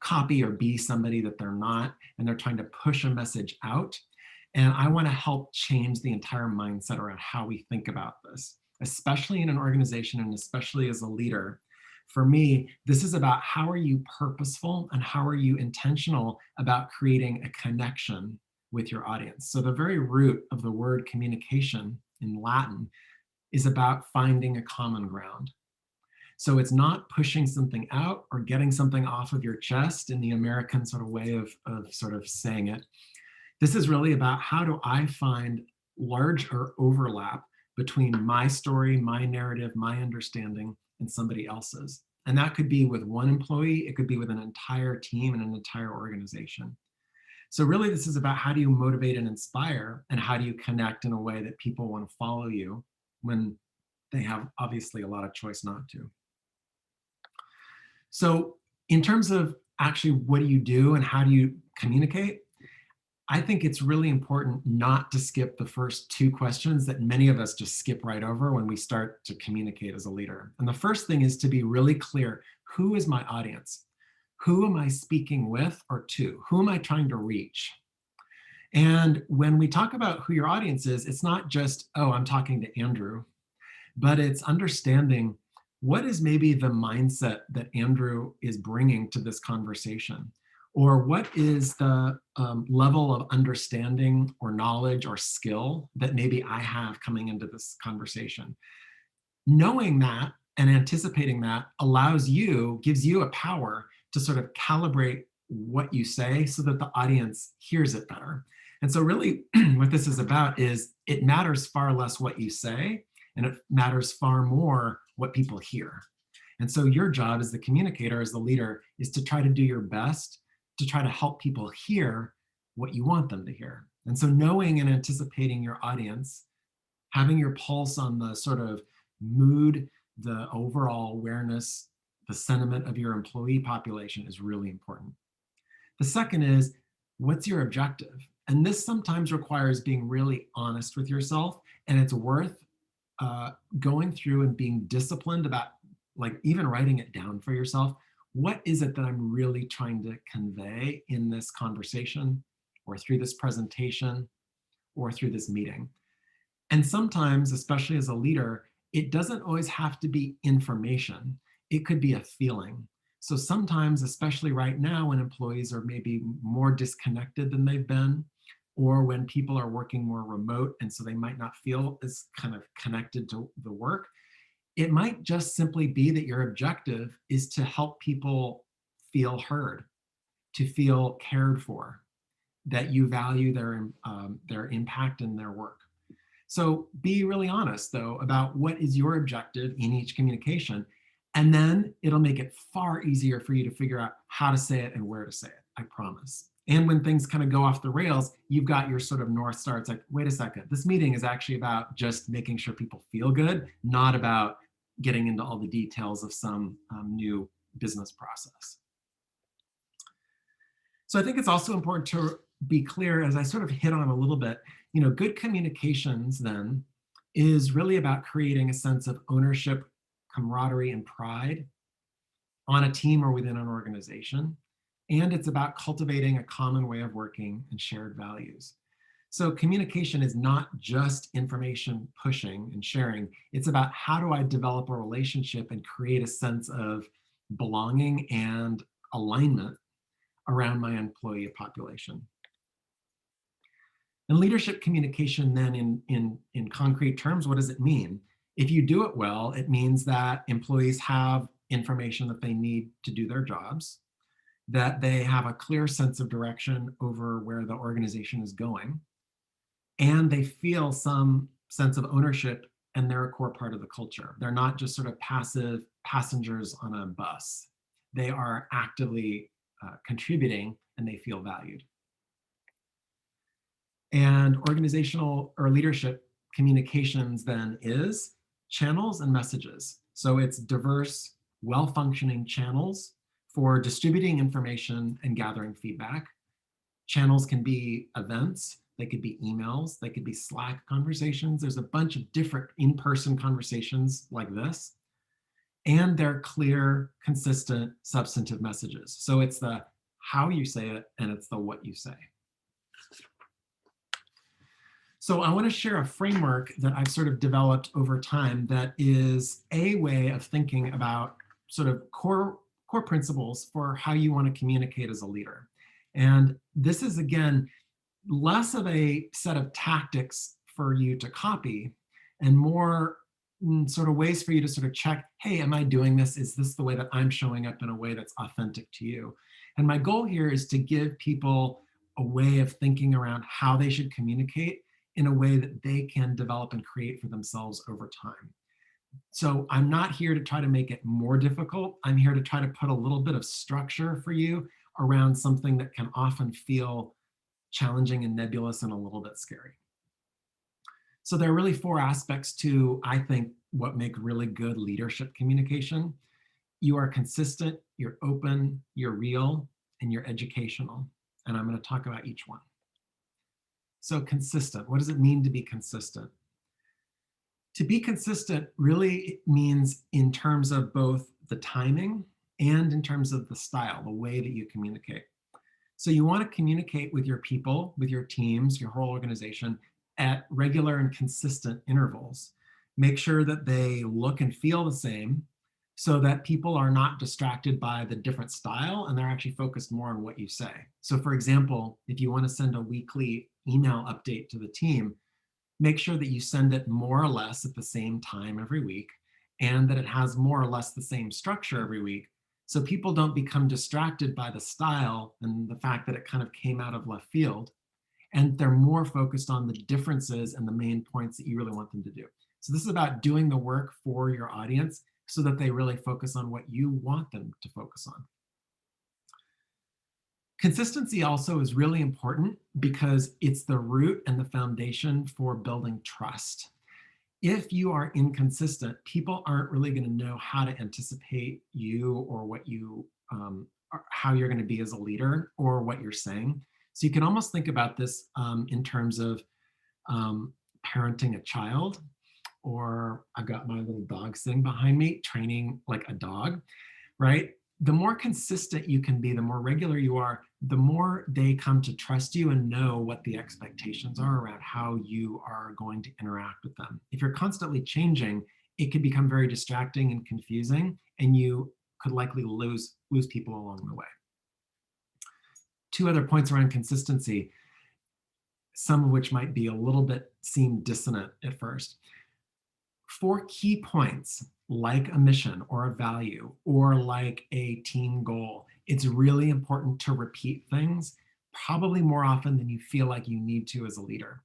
copy or be somebody that they're not, and they're trying to push a message out. And I want to help change the entire mindset around how we think about this, especially in an organization and especially as a leader. For me, this is about how are you purposeful and how are you intentional about creating a connection with your audience. So the very root of the word communication in Latin is about finding a common ground. So it's not pushing something out or getting something off of your chest in the American sort of way of sort of saying it. This is really about how do I find larger overlap between my story, my narrative, my understanding, and somebody else's. And that could be with one employee, it could be with an entire team and an entire organization. So really this is about how do you motivate and inspire, and how do you connect in a way that people want to follow you when they have obviously a lot of choice not to. So in terms of actually what do you do and how do you communicate, I think it's really important not to skip the first two questions that many of us just skip right over when we start to communicate as a leader. And the first thing is to be really clear, who is my audience? Who am I speaking with or to? Who am I trying to reach? And when we talk about who your audience is, it's not just, oh, I'm talking to Andrew, but it's understanding what is maybe the mindset that Andrew is bringing to this conversation, or what is the level of understanding or knowledge or skill that maybe I have coming into this conversation. Knowing that and anticipating that gives you a power to sort of calibrate what you say so that the audience hears it better. And so really what this is about is it matters far less what you say, and it matters far more what people hear. And so your job as the communicator, as the leader, is to try to do your best to try to help people hear what you want them to hear. And so knowing and anticipating your audience, having your pulse on the sort of mood, the overall awareness, the sentiment of your employee population is really important. The second is, what's your objective? And this sometimes requires being really honest with yourself, and it's worth going through and being disciplined about, like, even writing it down for yourself. What is it that I'm really trying to convey in this conversation, or through this presentation, or through this meeting? And sometimes, especially as a leader, it doesn't always have to be information. It could be a feeling. So sometimes, especially right now, when employees are maybe more disconnected than they've been, or when people are working more remote and so they might not feel as kind of connected to the work, it might just simply be that your objective is to help people feel heard, to feel cared for, that you value their impact and their work. So be really honest, though, about what is your objective in each communication, and then it'll make it far easier for you to figure out how to say it and where to say it, I promise. And when things kind of go off the rails, you've got your sort of North Star. It's like, wait a second, this meeting is actually about just making sure people feel good, not about getting into all the details of some new business process. So I think it's also important to be clear, as I sort of hit on a little bit, good communications then is really about creating a sense of ownership, camaraderie, and pride on a team or within an organization. And it's about cultivating a common way of working and shared values. So communication is not just information pushing and sharing. It's about, how do I develop a relationship and create a sense of belonging and alignment around my employee population. And leadership communication then, in concrete terms, what does it mean? If you do it well, it means that employees have information that they need to do their jobs, that they have a clear sense of direction over where the organization is going, and they feel some sense of ownership, and they're a core part of the culture. They're not just sort of passive passengers on a bus. They are actively contributing, and they feel valued. And organizational or leadership communications then is channels and messages. So it's diverse, well-functioning channels for distributing information and gathering feedback. Channels can be events, they could be emails, they could be Slack conversations. There's a bunch of different in-person conversations like this. And they're clear, consistent, substantive messages. So it's the how you say it, and it's the what you say. So I want to share a framework that I've sort of developed over time that is a way of thinking about sort of core principles for how you want to communicate as a leader. And this is, again, less of a set of tactics for you to copy and more sort of ways for you to sort of check, hey, am I doing this? Is this the way that I'm showing up in a way that's authentic to you? And my goal here is to give people a way of thinking around how they should communicate in a way that they can develop and create for themselves over time. So I'm not here to try to make it more difficult. I'm here to try to put a little bit of structure for you around something that can often feel challenging and nebulous and a little bit scary. So there are really 4 aspects to, I think, what make really good leadership communication. You are consistent, you're open, you're real, and you're educational. And I'm going to talk about each one. So consistent, what does it mean to be consistent? To be consistent really means in terms of both the timing and in terms of the style, the way that you communicate. So you want to communicate with your people, with your teams, your whole organization at regular and consistent intervals. Make sure that they look and feel the same so that people are not distracted by the different style and they're actually focused more on what you say. So for example, if you want to send a weekly email update to the team, make sure that you send it more or less at the same time every week and that it has more or less the same structure every week, so people don't become distracted by the style and the fact that it kind of came out of left field, and they're more focused on the differences and the main points that you really want them to do. So this is about doing the work for your audience so that they really focus on what you want them to focus on. Consistency also is really important because it's the root and the foundation for building trust. If you are inconsistent, people aren't really going to know how to anticipate you or what you, how you're going to be as a leader or what you're saying. So you can almost think about this in terms of parenting a child, or I've got my little dog sitting behind me, training like a dog, right? The more consistent you can be, the more regular you are, the more they come to trust you and know what the expectations are around how you are going to interact with them. If you're constantly changing, it could become very distracting and confusing, and you could likely lose people along the way. 2 other points around consistency, some of which might be a little bit seem dissonant at first. 4 key points, like a mission or a value or like a team goal, it's really important to repeat things, probably more often than you feel like you need to as a leader.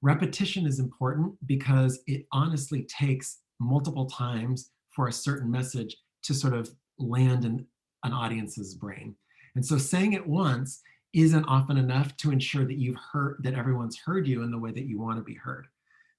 Repetition is important because it honestly takes multiple times for a certain message to sort of land in an audience's brain. And so saying it once isn't often enough to ensure that you've heard, that everyone's heard you in the way that you want to be heard.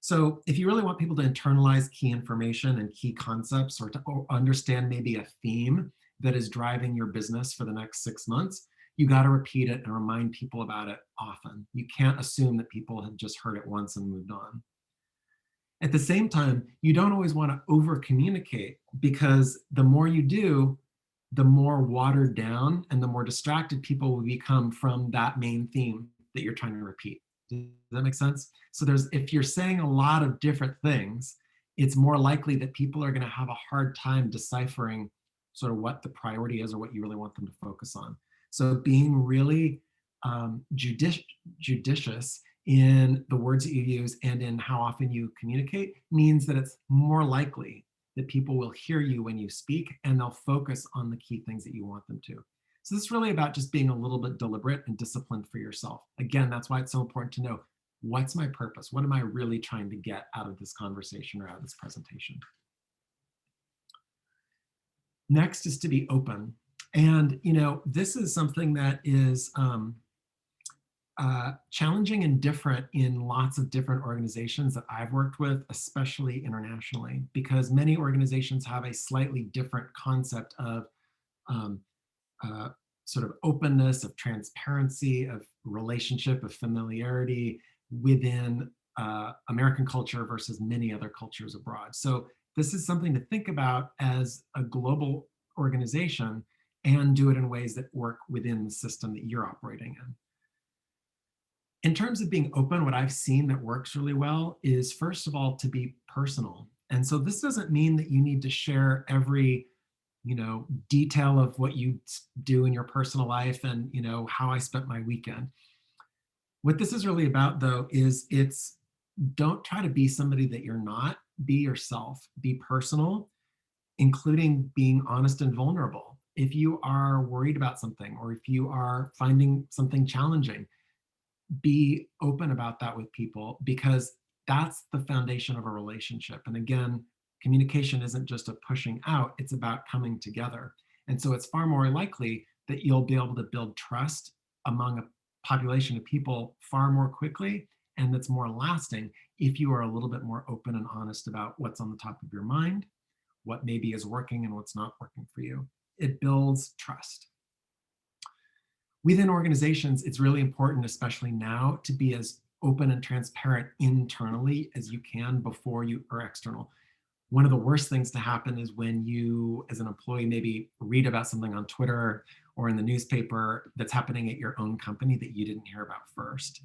So if you really want people to internalize key information and key concepts, or to understand maybe a theme that is driving your business for the next 6 months, you got to repeat it and remind people about it often. You can't assume that people have just heard it once and moved on. At the same time, you don't always want to over communicate, because the more you do, the more watered down and the more distracted people will become from that main theme that you're trying to repeat. Does that make sense? So if you're saying a lot of different things, it's more likely that people are going to have a hard time deciphering sort of what the priority is or what you really want them to focus on. So being really judicious in the words that you use and in how often you communicate means that it's more likely that people will hear you when you speak and they'll focus on the key things that you want them to. So this is really about just being a little bit deliberate and disciplined for yourself. Again, that's why it's so important to know, what's my purpose? What am I really trying to get out of this conversation or out of this presentation? Next is to be open. And this is something that is challenging and different in lots of different organizations that I've worked with, especially internationally, because many organizations have a slightly different concept of sort of openness, of transparency, of relationship, of familiarity within American culture versus many other cultures abroad. So this is something to think about as a global organization and do it in ways that work within the system that you're operating in. In terms of being open, what I've seen that works really well is, first of all, to be personal. And so this doesn't mean that you need to share every detail of what you do in your personal life and how I spent my weekend. What this is really about, though, is don't try to be somebody that you're not. Be yourself. Be personal, including being honest and vulnerable. If you are worried about something, or if you are finding something challenging, be open about that with people, because that's the foundation of a relationship. And again, Communication isn't just a pushing out, it's about coming together. And so it's far more likely that you'll be able to build trust among a population of people far more quickly, and that's more lasting if you are a little bit more open and honest about what's on the top of your mind, what maybe is working and what's not working for you. It builds trust. Within organizations, it's really important, especially now, to be as open and transparent internally as you can before you are external. One of the worst things to happen is when you, as an employee, maybe read about something on Twitter or in the newspaper that's happening at your own company that you didn't hear about first.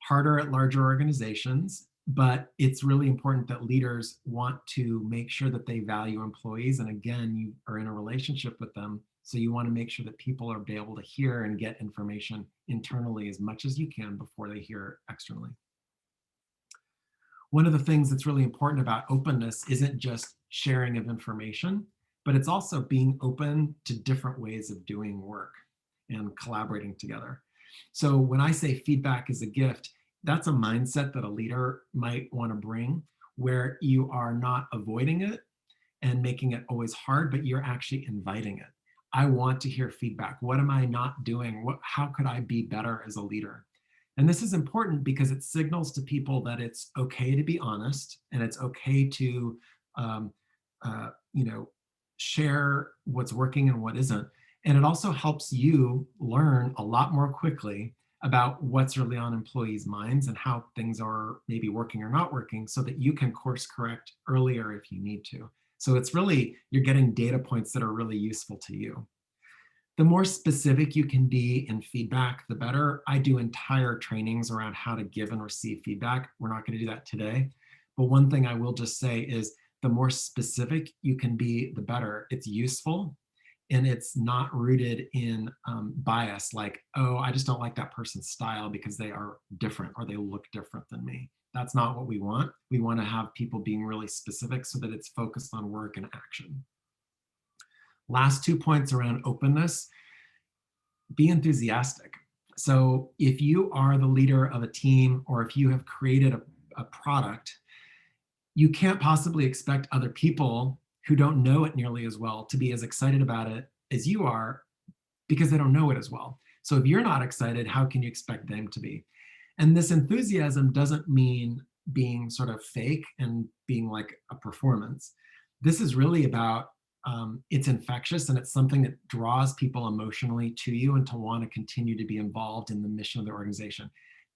Harder at larger organizations, but it's really important that leaders want to make sure that they value employees. And again, you are in a relationship with them, so you want to make sure that people are able to hear and get information internally as much as you can before they hear externally. One of the things that's really important about openness isn't just sharing of information, but it's also being open to different ways of doing work and collaborating together. So when I say feedback is a gift, that's a mindset that a leader might want to bring, where you are not avoiding it and making it always hard, but you're actually inviting it. I want to hear feedback. What am I not doing? How could I be better as a leader? And this is important because it signals to people that it's okay to be honest, and it's okay to share what's working and what isn't. And it also helps you learn a lot more quickly about what's really on employees' minds and how things are maybe working or not working, so that you can course correct earlier if you need to. So it's really, you're getting data points that are really useful to you. The more specific you can be in feedback, the better. I do entire trainings around how to give and receive feedback. We're not going to do that today. But one thing I will just say is the more specific you can be, the better. It's useful, and it's not rooted in bias, like, oh, I just don't like that person's style because they are different or they look different than me. That's not what we want. We want to have people being really specific so that it's focused on work and action. Last 2 points around openness: be enthusiastic. So if you are the leader of a team, or if you have created a product, you can't possibly expect other people who don't know it nearly as well to be as excited about it as you are, because they don't know it as well. So if you're not excited, how can you expect them to be? And this enthusiasm doesn't mean being sort of fake and being like a performance. This is really about, it's infectious, and it's something that draws people emotionally to you and to want to continue to be involved in the mission of the organization.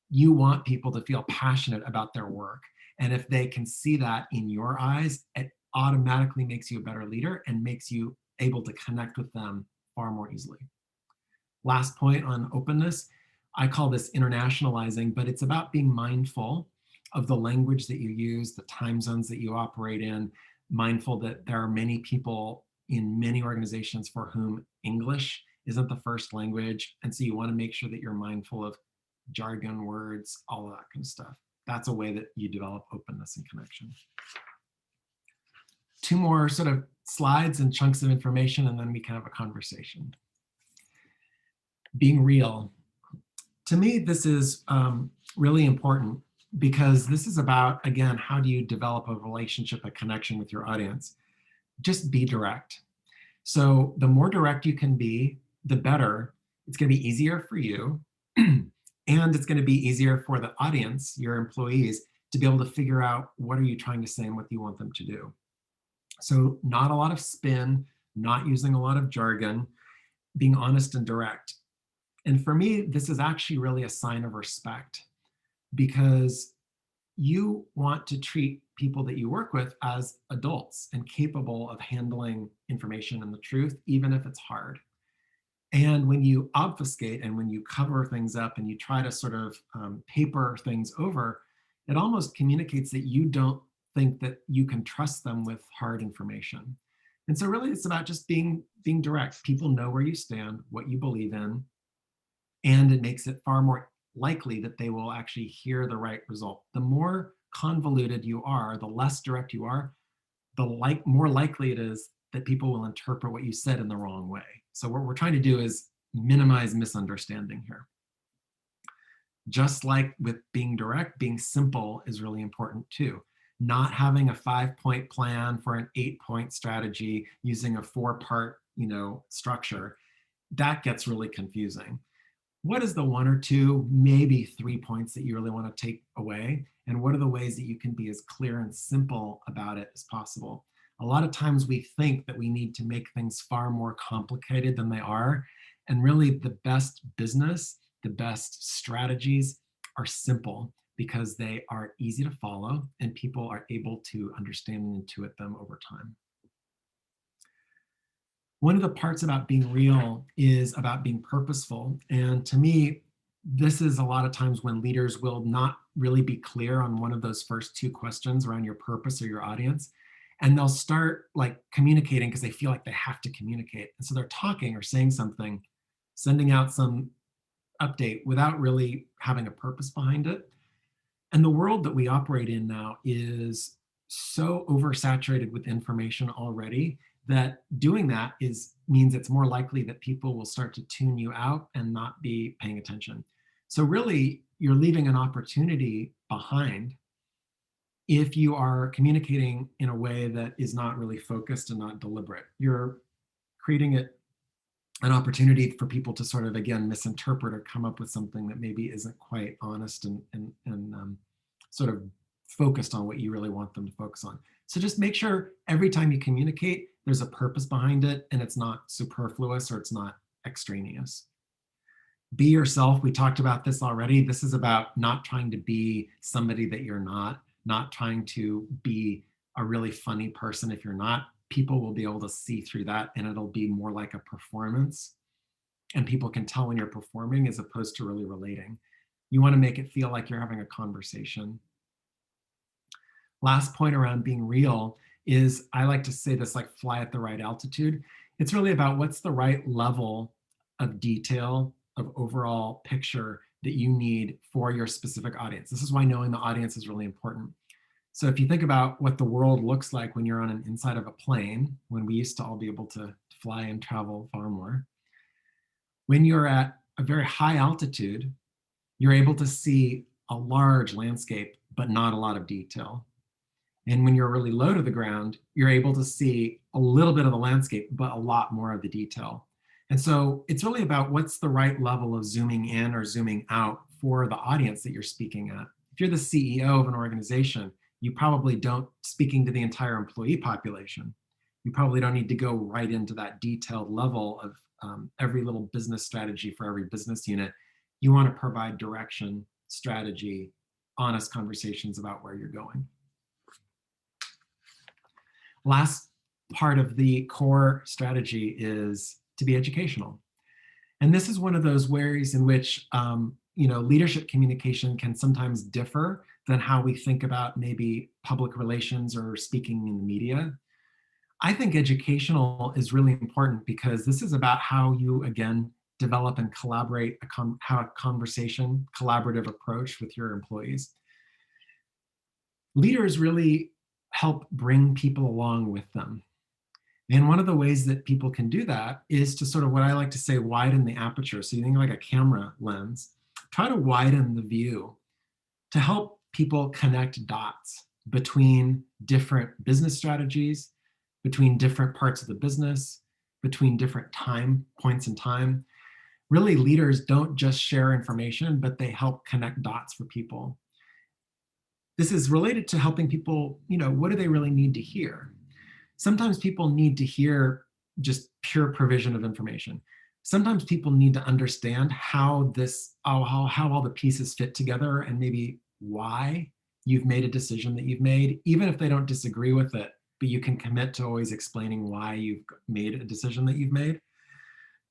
You want people to feel passionate about their work. And if they can see that in your eyes, it automatically makes you a better leader and makes you able to connect with them far more easily. Last point on openness, I call this internationalizing, but it's about being mindful of the language that you use, the time zones that you operate in, mindful that there are many people in many organizations for whom English isn't the first language. And so you want to make sure that you're mindful of jargon, words, all of that kind of stuff. That's a way that you develop openness and connection. 2 more sort of slides and chunks of information, and then we can have a conversation. Being real. To me, this is really important, because this is about, again, how do you develop a relationship, a connection with your audience? Just be direct. So the more direct you can be, the better. It's going to be easier for you, and it's going to be easier for the audience, your employees, to be able to figure out what are you trying to say and what do you want them to do. So not a lot of spin, not using a lot of jargon, being honest and direct. And for me, this is actually really a sign of respect, because you want to treat people that you work with as adults and capable of handling information and the truth, even if it's hard. And when you obfuscate and when you cover things up and you try to sort of paper things over, it almost communicates that you don't think that you can trust them with hard information. And so really it's about just being direct. People know where you stand, what you believe in, and it makes it far more likely that they will actually hear the right result. The more convoluted you are, the less direct you are, the more likely it is that people will interpret what you said in the wrong way. So what we're trying to do is minimize misunderstanding here. Just like with being direct, being simple is really important too. not having a 5-point plan for an 8-point strategy using a 4-part, structure, that gets really confusing. What is the 1 or 2, maybe 3 points that you really want to take away? And what are the ways that you can be as clear and simple about it as possible? A lot of times we think that we need to make things far more complicated than they are. And really the best business, the best strategies are simple because they are easy to follow and people are able to understand and intuit them over time. One of the parts about being real is about being purposeful. And to me, this is a lot of times when leaders will not really be clear on one of those first 2 questions around your purpose or your audience. And they'll start like communicating because they feel like they have to communicate. And so they're talking or saying something, sending out some update without really having a purpose behind it. And the world that we operate in now is so oversaturated with information already that doing that means it's more likely that people will start to tune you out and not be paying attention. So really, you're leaving an opportunity behind if you are communicating in a way that is not really focused and not deliberate. You're creating an opportunity for people to sort of, again, misinterpret or come up with something that maybe isn't quite honest and sort of focused on what you really want them to focus on. So just make sure every time you communicate, there's a purpose behind it and it's not superfluous or it's not extraneous. Be yourself. We talked about this already. This is about not trying to be somebody that you're not trying to be a really funny person if you're not. People will be able to see through that and it'll be more like a performance. And people can tell when you're performing as opposed to really relating. You want to make it feel like you're having a conversation. Last point around being real is, I like to say this, like fly at the right altitude. It's really about what's the right level of detail, of overall picture that you need for your specific audience. This is why knowing the audience is really important. So if you think about what the world looks like when you're on an inside of a plane, when we used to all be able to fly and travel far more, when you're at a very high altitude, you're able to see a large landscape, but not a lot of detail. And when you're really low to the ground, you're able to see a little bit of the landscape, but a lot more of the detail. And so it's really about what's the right level of zooming in or zooming out for the audience that you're speaking at. If you're the CEO of an organization, you probably don't, speaking to the entire employee population, you probably don't need to go right into that detailed level of every little business strategy for every business unit. You want to provide direction, strategy, honest conversations about where you're going. Last part of the core strategy is to be educational. And this is one of those ways in which leadership communication can sometimes differ than how we think about maybe public relations or speaking in the media. I think educational is really important because this is about how you, again, develop and collaborate, have a conversation, collaborative approach with your employees. Leaders really help bring people along with them. And one of the ways that people can do that is to sort of, what I like to say, widen the aperture. So you think like a camera lens, try to widen the view to help people connect dots between different business strategies, between different parts of the business, between different time points in time. Really, leaders don't just share information, but they help connect dots for people. This is related to helping people, what do they really need to hear? Sometimes people need to hear just pure provision of information. Sometimes people need to understand how all the pieces fit together and maybe why you've made a decision that you've made, even if they don't disagree with it, but you can commit to always explaining why you've made a decision that you've made.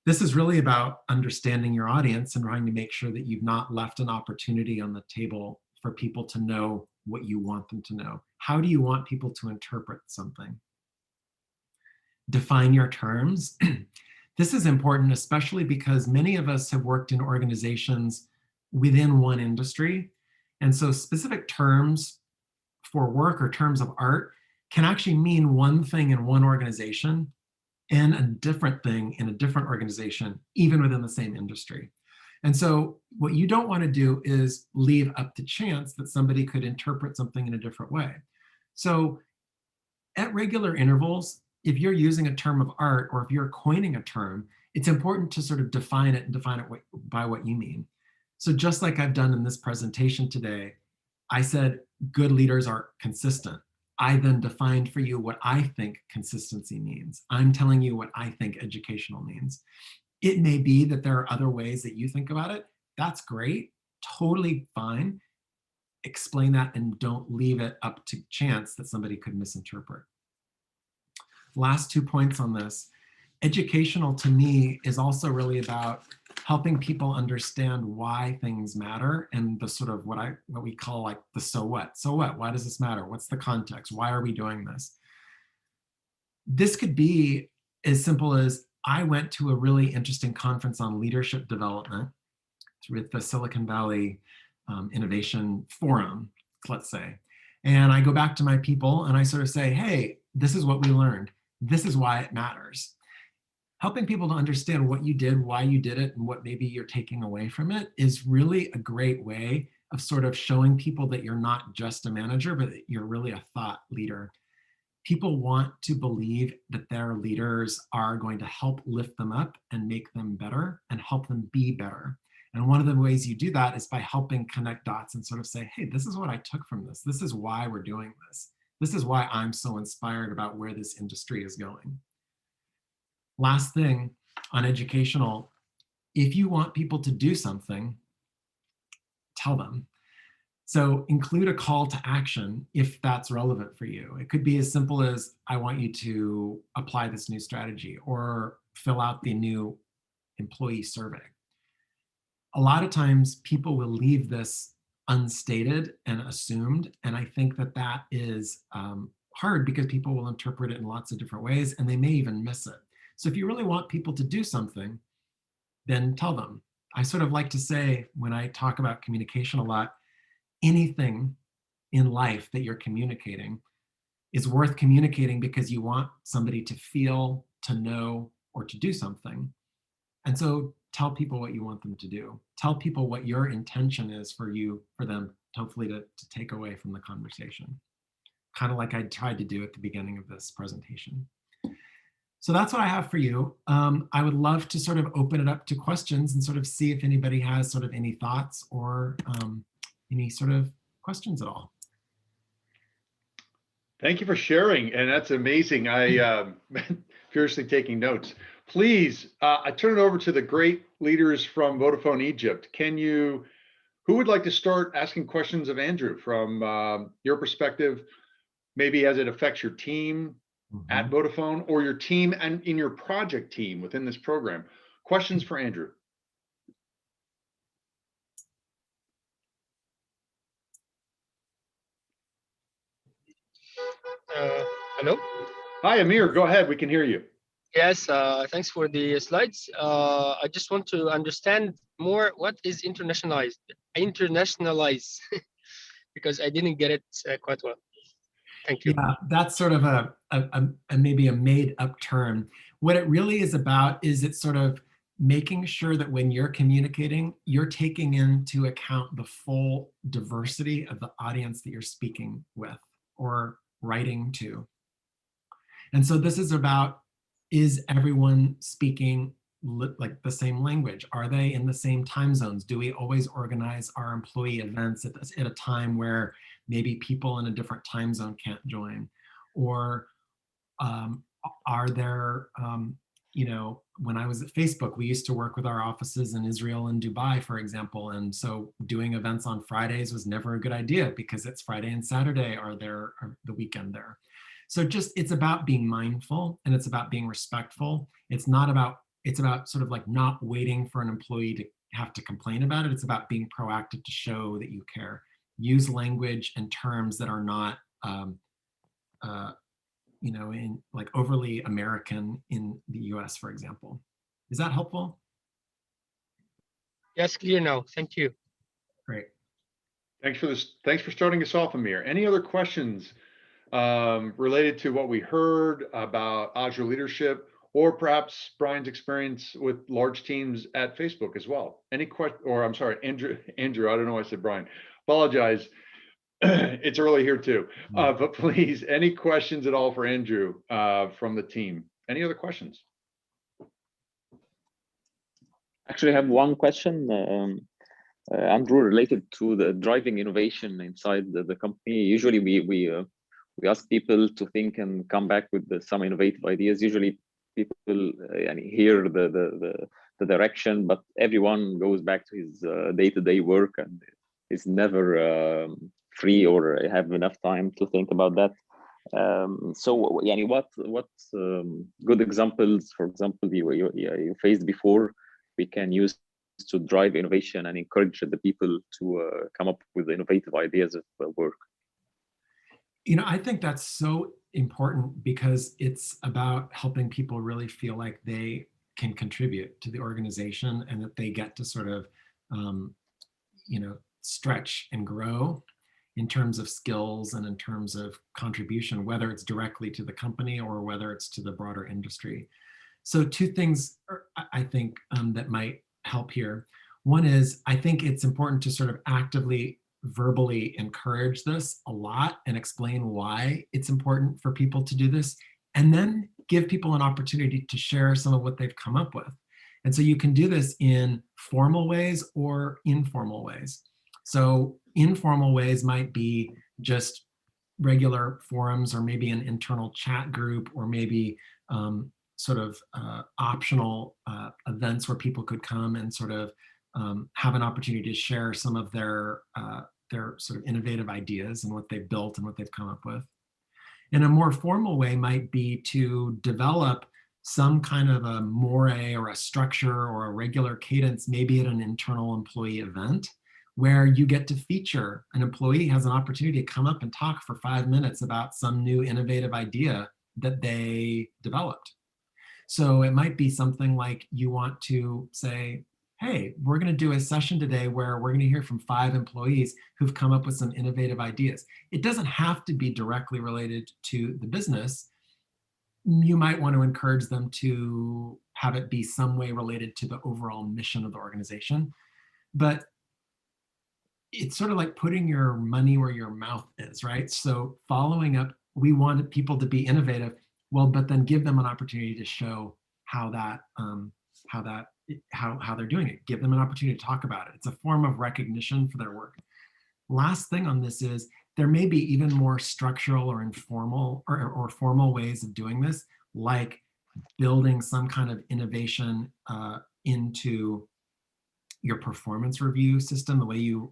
This is really about understanding your audience and trying to make sure that you've not left an opportunity on the table for people to know what you want them to know. How do you want people to interpret something? Define your terms. This is important, especially because many of us have worked in organizations within one industry. And so specific terms for work or terms of art can actually mean one thing in one organization and a different thing in a different organization, even within the same industry. And so what you don't want to do is leave up to chance that somebody could interpret something in a different way. So at regular intervals, if you're using a term of art or if you're coining a term, it's important to sort of define it and define it by what you mean. So just like I've done in this presentation today, I said good leaders are consistent. I then defined for you what I think consistency means. I'm telling you what I think educational means. It may be that there are other ways that you think about it. That's great, totally fine. Explain that and don't leave it up to chance that somebody could misinterpret. Last 2 points on this. Educational to me is also really about helping people understand why things matter and the sort of what we call like the so what. So what? Why does this matter? What's the context? Why are we doing this? This could be as simple as I went to a really interesting conference on leadership development with the Silicon Valley Innovation Forum, let's say. And I go back to my people and I sort of say, hey, this is what we learned. This is why it matters. Helping people to understand what you did, why you did it, and what maybe you're taking away from it is really a great way of sort of showing people that you're not just a manager, but that you're really a thought leader. People want to believe that their leaders are going to help lift them up and make them better and help them be better. And one of the ways you do that is by helping connect dots and sort of say, hey, this is what I took from this. This is why we're doing this. This is why I'm so inspired about where this industry is going. Last thing on educational, if you want people to do something, tell them. So include a call to action if that's relevant for you. It could be as simple as, I want you to apply this new strategy or fill out the new employee survey. A lot of times people will leave this unstated and assumed, and I think that that is hard because people will interpret it in lots of different ways and they may even miss it. So if you really want people to do something, then tell them. I sort of like to say, when I talk about communication a lot, anything in life that you're communicating is worth communicating because you want somebody to feel, to know, or to do something. And so tell people what you want them to do. Tell people what your intention is for them, hopefully to take away from the conversation. Kind of like I tried to do at the beginning of this presentation. So that's what I have for you. I would love to sort of open it up to questions and sort of see if anybody has sort of any thoughts or any sort of questions at all. Thank you for sharing, and that's amazing. I furiously taking notes. Please, I turn it over to the great leaders from Vodafone Egypt. Who would like to start asking questions of Andrew from your perspective, maybe as it affects your team at Vodafone or your team and in your project team within this program? Questions for Andrew? Hello? Hi, Amir, go ahead, we can hear you. Yes, thanks for the slides. I just want to understand more what is internationalize, because I didn't get it quite well. Thank you. Yeah, that's sort of a maybe a made up term. What it really is about is it's sort of making sure that when you're communicating, you're taking into account the full diversity of the audience that you're speaking with or writing to. And so this is about, is everyone speaking like the same language? Are they in the same time zones? Do we always organize our employee events at a time where maybe people in a different time zone can't join? Or are there, you know, when I was at Facebook, we used to work with our offices in Israel and Dubai, for example. And so doing events on Fridays was never a good idea because it's Friday and Saturday are the weekend there. So just, it's about being mindful and it's about being respectful. It's about sort of like not waiting for an employee to have to complain about it. It's about being proactive to show that you care. Use language and terms that are not, you know, in like overly American in the US, for example. Is that helpful? Yes, clear now. Thank you. Great. Thanks for this. Thanks for starting us off, Amir. Any other questions related to what we heard about Azure leadership, or perhaps Brian's experience with large teams at Facebook as well? Any question, or I'm sorry, Andrew, I don't know why I said Brian, apologize. It's early here too. But please, any questions at all for Andrew from the team? Any other questions? Actually, I have one question, Andrew, related to the driving innovation inside the company. Usually, we ask people to think and come back with some innovative ideas. Usually, people hear the direction, but everyone goes back to his day-to-day work and is never free or have enough time to think about that. So, what good examples, for example, you faced before, we can use to drive innovation and encourage the people to come up with innovative ideas of work? I think that's so important because it's about helping people really feel like they can contribute to the organization and that they get to sort of, stretch and grow in terms of skills and in terms of contribution, whether it's directly to the company or whether it's to the broader industry. So two things I think that might help here. One is I think it's important to sort of actively verbally encourage this a lot and explain why it's important for people to do this, and then give people an opportunity to share some of what they've come up with. And so you can do this in formal ways or informal ways. So informal ways might be just regular forums or maybe an internal chat group or maybe sort of optional events where people could come and sort of have an opportunity to share some of their sort of innovative ideas and what they've built and what they've come up with. And a more formal way might be to develop some kind of a moray or a structure or a regular cadence, maybe at an internal employee event, where you get to feature an employee has an opportunity to come up and talk for 5 minutes about some new innovative idea that they developed. So it might be something like you want to say, hey, we're going to do a session today where we're going to hear from 5 employees who've come up with some innovative ideas. It doesn't have to be directly related to the business. You might want to encourage them to have it be some way related to the overall mission of the organization. But it's sort of like putting your money where your mouth is, right? So following up, we want people to be innovative, well, but then give them an opportunity to show how they're doing it. Give them an opportunity to talk about it. It's a form of recognition for their work. Last thing on this is there may be even more structural or informal or formal ways of doing this, like building some kind of innovation into your performance review system, the way you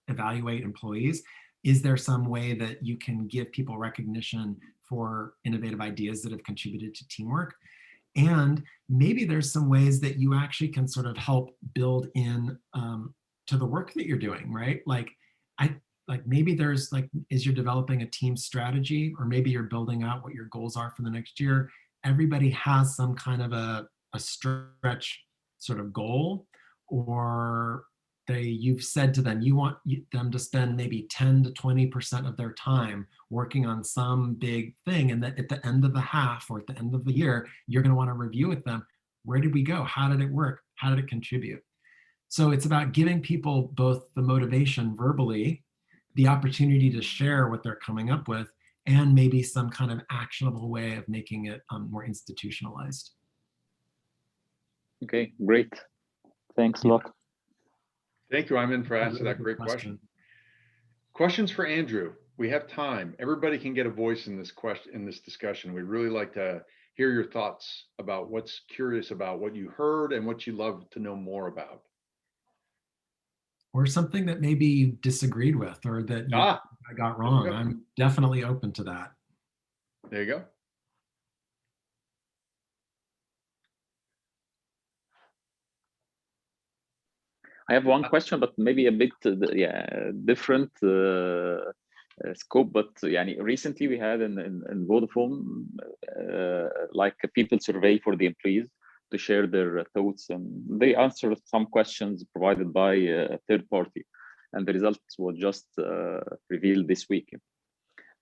evaluate employees. Is there some way that you can give people recognition for innovative ideas that have contributed to teamwork? And maybe there's some ways that you actually can sort of help build in to the work that you're doing, right? Like maybe there's as you're developing a team strategy, or maybe you're building out what your goals are for the next year, everybody has some kind of a stretch sort of goal, or you've said to them, you want them to spend maybe 10 to 20% of their time working on some big thing. And that at the end of the half or at the end of the year, you're going to want to review with them. Where did we go? How did it work? How did it contribute? So it's about giving people both the motivation verbally, the opportunity to share what they're coming up with, and maybe some kind of actionable way of making it more institutionalized. Okay, great. Thanks a lot. Thank you, Ayman, for asking that great question. Questions for Andrew. We have time. Everybody can get a voice in this discussion. We'd really like to hear your thoughts about what's curious about what you heard and what you'd love to know more about. Or something that maybe you disagreed with or that I got wrong. I'm definitely open to that. There you go. I have one question, but maybe a bit different scope. But recently we had in Vodafone like a people survey for the employees to share their thoughts, and they answered some questions provided by a third party, and the results were just revealed this week.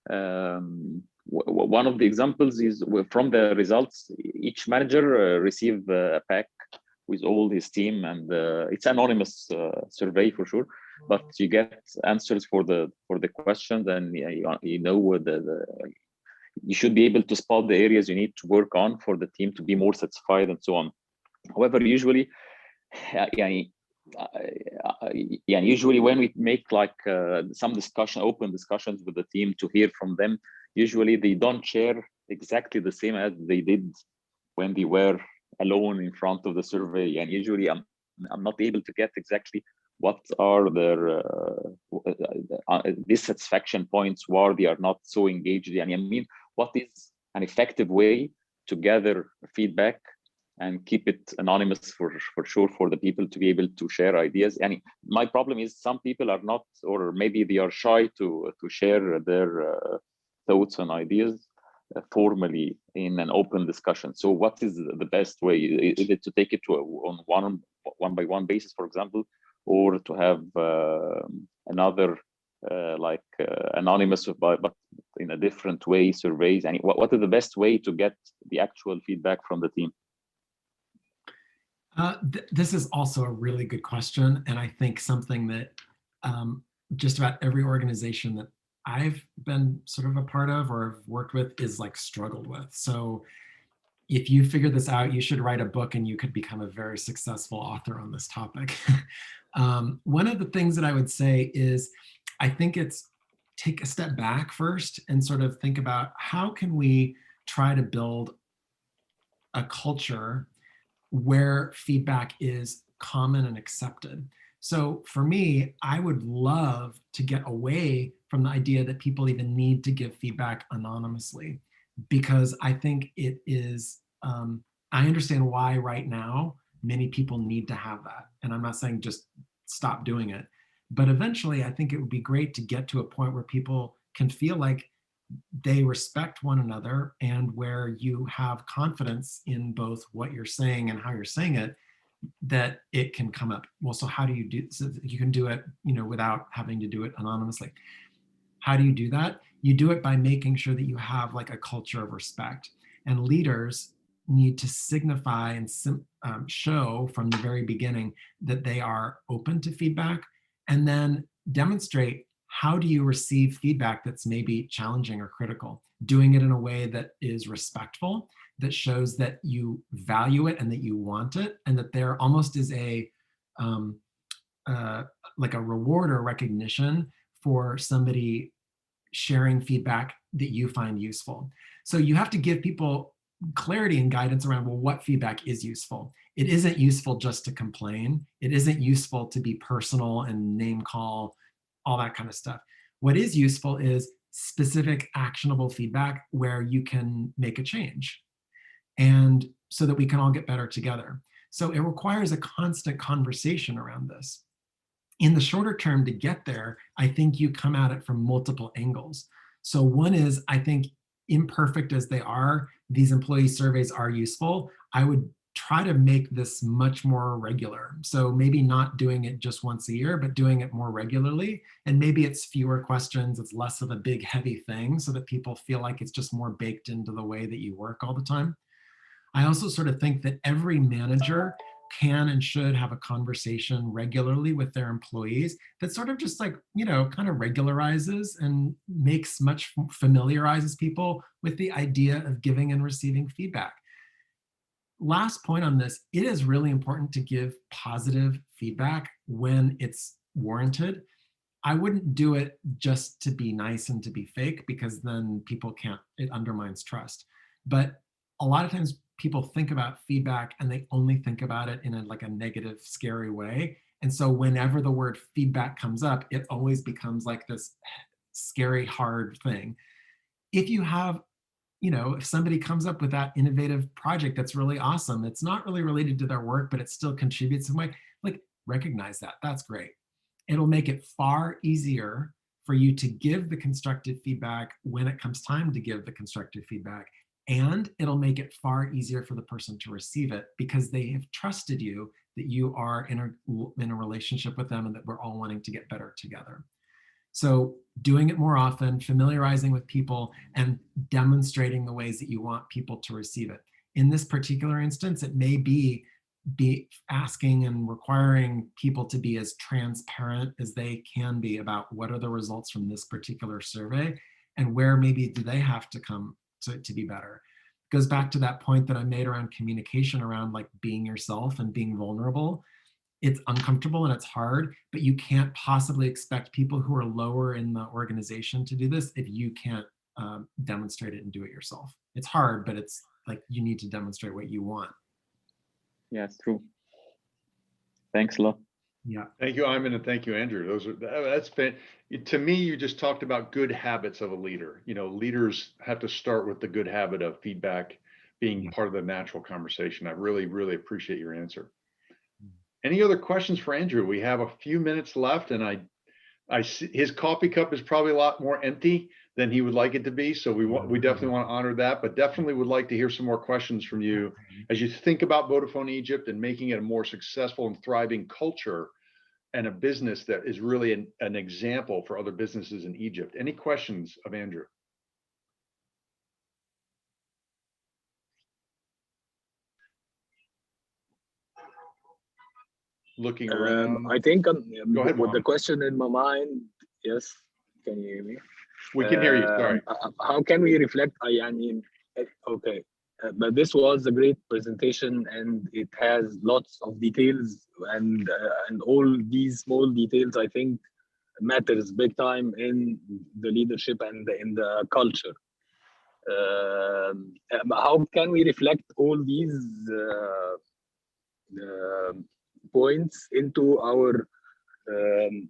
One of the examples is from the results, each manager received a pack with all his team, and it's anonymous survey for sure. but you get answers for the questions, and you know you should be able to spot the areas you need to work on for the team to be more satisfied and so on. However, usually usually when we make like some open discussions with the team to hear from them, usually they don't share exactly the same as they did when they were alone in front of the survey. And usually I'm not able to get exactly what are their dissatisfaction points, where they are not so engaged. And I mean, what is an effective way to gather feedback and keep it anonymous for sure, for the people to be able to share ideas. And my problem is some people are not, or maybe they are shy to share their thoughts and ideas formally in an open discussion. So what is the best way? Is it to take it to on one by one basis, for example, or to have another anonymous but in a different way surveys? And what is the best way to get the actual feedback from the team? This is also a really good question, and I think something that just about every organization that I've been sort of a part of or have worked with is like struggled with. So if you figure this out, you should write a book and you could become a very successful author on this topic. One of the things that I would say is, I think it's take a step back first and sort of think about how can we try to build a culture where feedback is common and accepted. So for me, I would love to get away from the idea that people even need to give feedback anonymously, because I think it is, I understand why right now many people need to have that. And I'm not saying just stop doing it, but eventually I think it would be great to get to a point where people can feel like they respect one another and where you have confidence in both what you're saying and how you're saying it, that it can come up. Well, so how do you do, so you can do it, without having to do it anonymously. How do you do that? You do it by making sure that you have like a culture of respect, and leaders need to signify and show from the very beginning that they are open to feedback, and then demonstrate how do you receive feedback that's maybe challenging or critical, doing it in a way that is respectful, that shows that you value it and that you want it, and that there almost is a like a reward or recognition for somebody sharing feedback that you find useful. So you have to give people clarity and guidance around, well, what feedback is useful. It isn't useful just to complain. It isn't useful to be personal and name call, all that kind of stuff. What is useful is specific actionable feedback where you can make a change, and so that we can all get better together. So it requires a constant conversation around this. In the shorter term, to get there, I think you come at it from multiple angles. So one is, I think, imperfect as they are, these employee surveys are useful. I would try to make this much more regular. So maybe not doing it just once a year, but doing it more regularly. And maybe it's fewer questions, it's less of a big, heavy thing, so that people feel like it's just more baked into the way that you work all the time. I also sort of think that every manager can and should have a conversation regularly with their employees that sort of just like, kind of regularizes and familiarizes people with the idea of giving and receiving feedback. Last point on this, it is really important to give positive feedback when it's warranted. I wouldn't do it just to be nice and to be fake, because then people it undermines trust. But a lot of times people think about feedback and they only think about it in a negative, scary way. And so whenever the word feedback comes up, it always becomes like this scary, hard thing. If you have, if somebody comes up with that innovative project that's really awesome, it's not really related to their work, but it still contributes in a way, like, recognize that. That's great. It'll make it far easier for you to give the constructive feedback when it comes time to give the constructive feedback. And it'll make it far easier for the person to receive it, because they have trusted you, that you are in a relationship with them and that we're all wanting to get better together. So doing it more often, familiarizing with people, and demonstrating the ways that you want people to receive it. In this particular instance, it may be be asking and requiring people to be as transparent as they can be about what are the results from this particular survey and where maybe do they have to come to be better. It goes back to that point that I made around communication, around like being yourself and being vulnerable. It's uncomfortable and it's hard, but you can't possibly expect people who are lower in the organization to do this if you can't demonstrate it and do it yourself. It's hard, but it's like you need to demonstrate what you want. Yeah, it's true. Thanks a lot. Yeah. Thank you, Ayman, and thank you, Andrew. That's been, to me, you just talked about good habits of a leader. You know, leaders have to start with the good habit of feedback being part of the natural conversation. I really, really appreciate your answer. Any other questions for Andrew? We have a few minutes left, and I see his coffee cup is probably a lot more empty than he would like it to be. So we definitely want to honor that, but definitely would like to hear some more questions from you as you think about Vodafone Egypt and making it a more successful and thriving culture and a business that is really an example for other businesses in Egypt. Any questions of Andrew? Looking around. I think Go ahead, with the Mohammed. question in my mind, yes, can you hear me? We can hear you, sorry. How can we reflect? I mean, okay, but this was a great presentation and it has lots of details and all these small details, I think, matters big time in the leadership and in the culture. How can we reflect all these points into our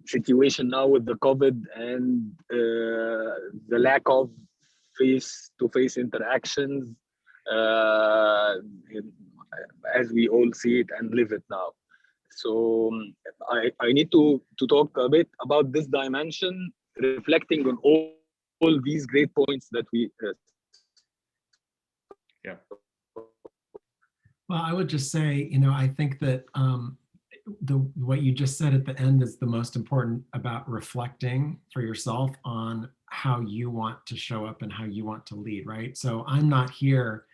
situation now with the COVID and the lack of face-to-face interactions as we all see it and live it now. So I need to talk a bit about this dimension, reflecting on all these great points that we yeah. Well, I would just say, you know, I think that what you just said at the end is the most important about reflecting for yourself on how you want to show up and how you want to lead, right? So I'm not here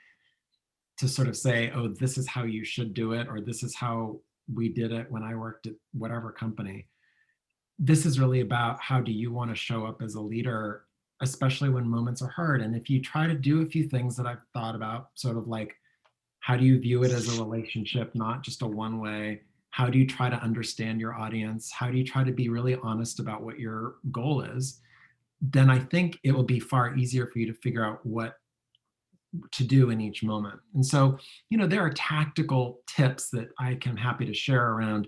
to sort of say, oh, this is how you should do it, or this is how we did it when I worked at whatever company. This is really about how do you want to show up as a leader, especially when moments are hard. And if you try to do a few things that I've thought about, sort of like, how do you view it as a relationship, not just a one-way? How do you try to understand your audience? How do you try to be really honest about what your goal is? Then I think it will be far easier for you to figure out what to do in each moment. And so, you know, there are tactical tips that I'm happy to share around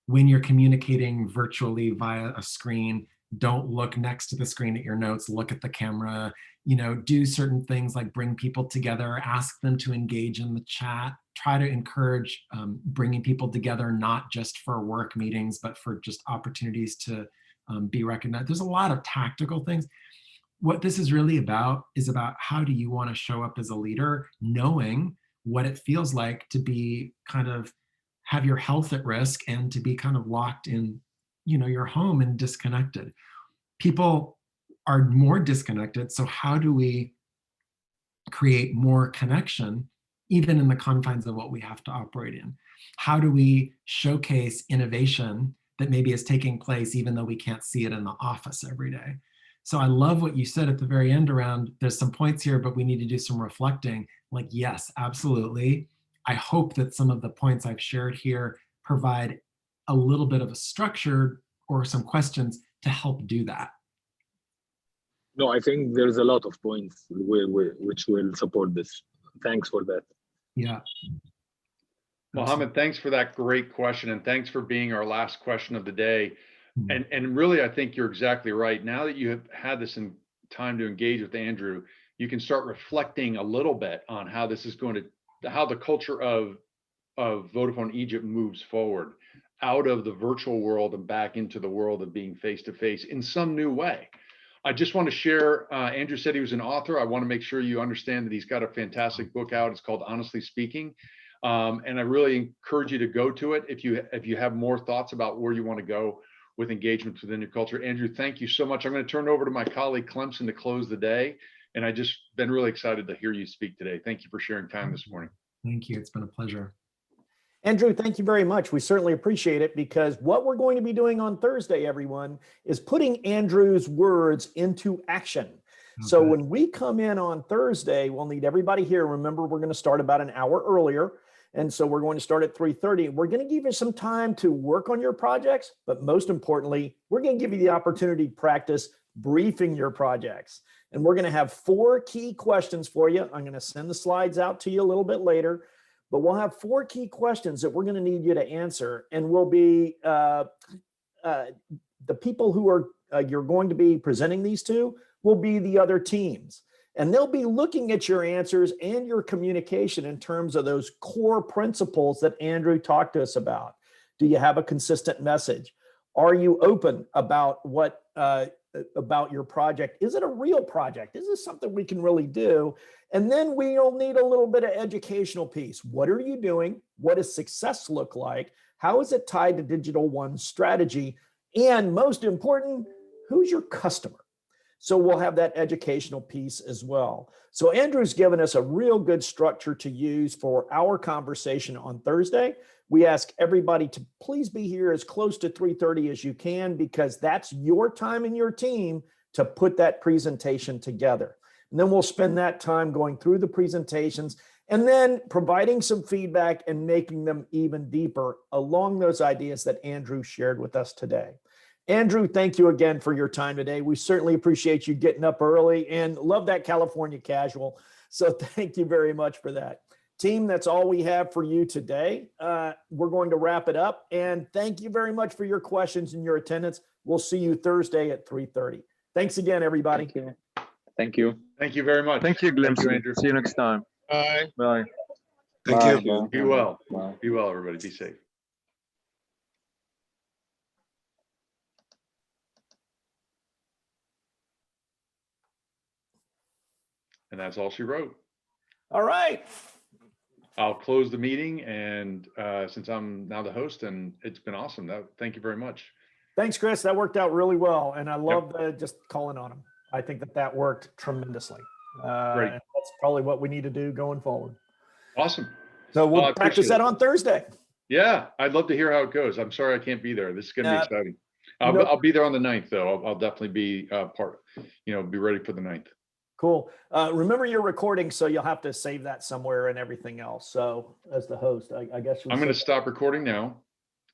when you're communicating virtually via a screen. Don't look next to the screen at your notes, look at the camera, you know, do certain things like bring people together, ask them to engage in the chat, try to encourage bringing people together, not just for work meetings, but for just opportunities to be recognized. There's a lot of tactical things. What this is really about is about how do you want to show up as a leader, knowing what it feels like to be kind of have your health at risk and to be kind of locked in, you know, your home and disconnected. People are more disconnected. So how do we create more connection, even in the confines of what we have to operate in? How do we showcase innovation that maybe is taking place, even though we can't see it in the office every day? So I love what you said at the very end around, there's some points here, but we need to do some reflecting. Like, yes, absolutely. I hope that some of the points I've shared here provide a little bit of a structure or some questions to help do that. No, I think there's a lot of points which will support this. Thanks for that. Yeah. Mohammed, thanks for that great question. And thanks for being our last question of the day. And really, I think you're exactly right. Now that you have had this time to engage with Andrew, you can start reflecting a little bit on how this is going to, how the culture of Vodafone Egypt moves forward out of the virtual world and back into the world of being face-to-face in some new way. I just want to share, Andrew said he was an author. I want to make sure you understand that he's got a fantastic book out. It's called Honestly Speaking. And I really encourage you to go to it if you have more thoughts about where you want to go with engagements within your culture. Andrew, thank you so much. I'm going to turn it over to my colleague Clemson to close the day. And I just been really excited to hear you speak today. Thank you for sharing time this morning. Thank you. It's been a pleasure. Andrew, thank you very much. We certainly appreciate it, because what we're going to be doing on Thursday, everyone, is putting Andrew's words into action. So Okay. when we come in on Thursday, we'll need everybody here. Remember, we're going to start about an hour earlier. And so we're going to start at 3:30. We're going to give you some time to work on your projects, but most importantly, we're going to give you the opportunity to practice briefing your projects. And we're going to have 4 key questions for you. I'm going to send the slides out to you a little bit later. But we'll have 4 key questions that we're going to need you to answer, and we'll be the people who are you're going to be presenting these to will be the other teams, and they'll be looking at your answers and your communication in terms of those core principles that Andrew talked to us about. Do you have a consistent message? Are you open about what about your project? Is it a real project? Is this something we can really do? And then we'll need a little bit of educational piece. What are you doing? What does success look like? How is it tied to Digital One's strategy? And most important, who's your customer? So we'll have that educational piece as well. So Andrew's given us a real good structure to use for our conversation on Thursday. We ask everybody to please be here as close to 3:30 as you can, because that's your time and your team to put that presentation together. And then we'll spend that time going through the presentations and then providing some feedback and making them even deeper along those ideas that Andrew shared with us today. Andrew, thank you again for your time today. We certainly appreciate you getting up early and love that California casual. So thank you very much for that. Team, that's all we have for you today. We're going to wrap it up. And thank you very much for your questions and your attendance. We'll see you Thursday at 3:30. Thanks again, everybody. Thank you. Thank you. Thank you very much. Thank you, Glenn. Thank you, Andrew. See you next time. Bye. Bye. Thank you. Bye. Be well. Bye. Be well, everybody. Be safe. And that's all she wrote. All right. I'll close the meeting, and since I'm now the host, and it's been awesome. Thank you very much. Thanks, Chris. That worked out really well. And I love just calling on him. I think that worked tremendously. Great. And that's probably what we need to do going forward. Awesome. So Well, I we'll practice appreciate that it. on Thursday. Yeah, I'd love to hear how it goes. I'm sorry I can't be there. This is going to be exciting. no- I'll be there on the 9th, though. I'll definitely be be ready for the 9th. Cool. Remember your recording, so you'll have to save that somewhere and everything else. So as the host, I guess I'm going to stop recording now.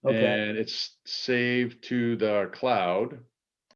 Okay. And it's saved to the cloud.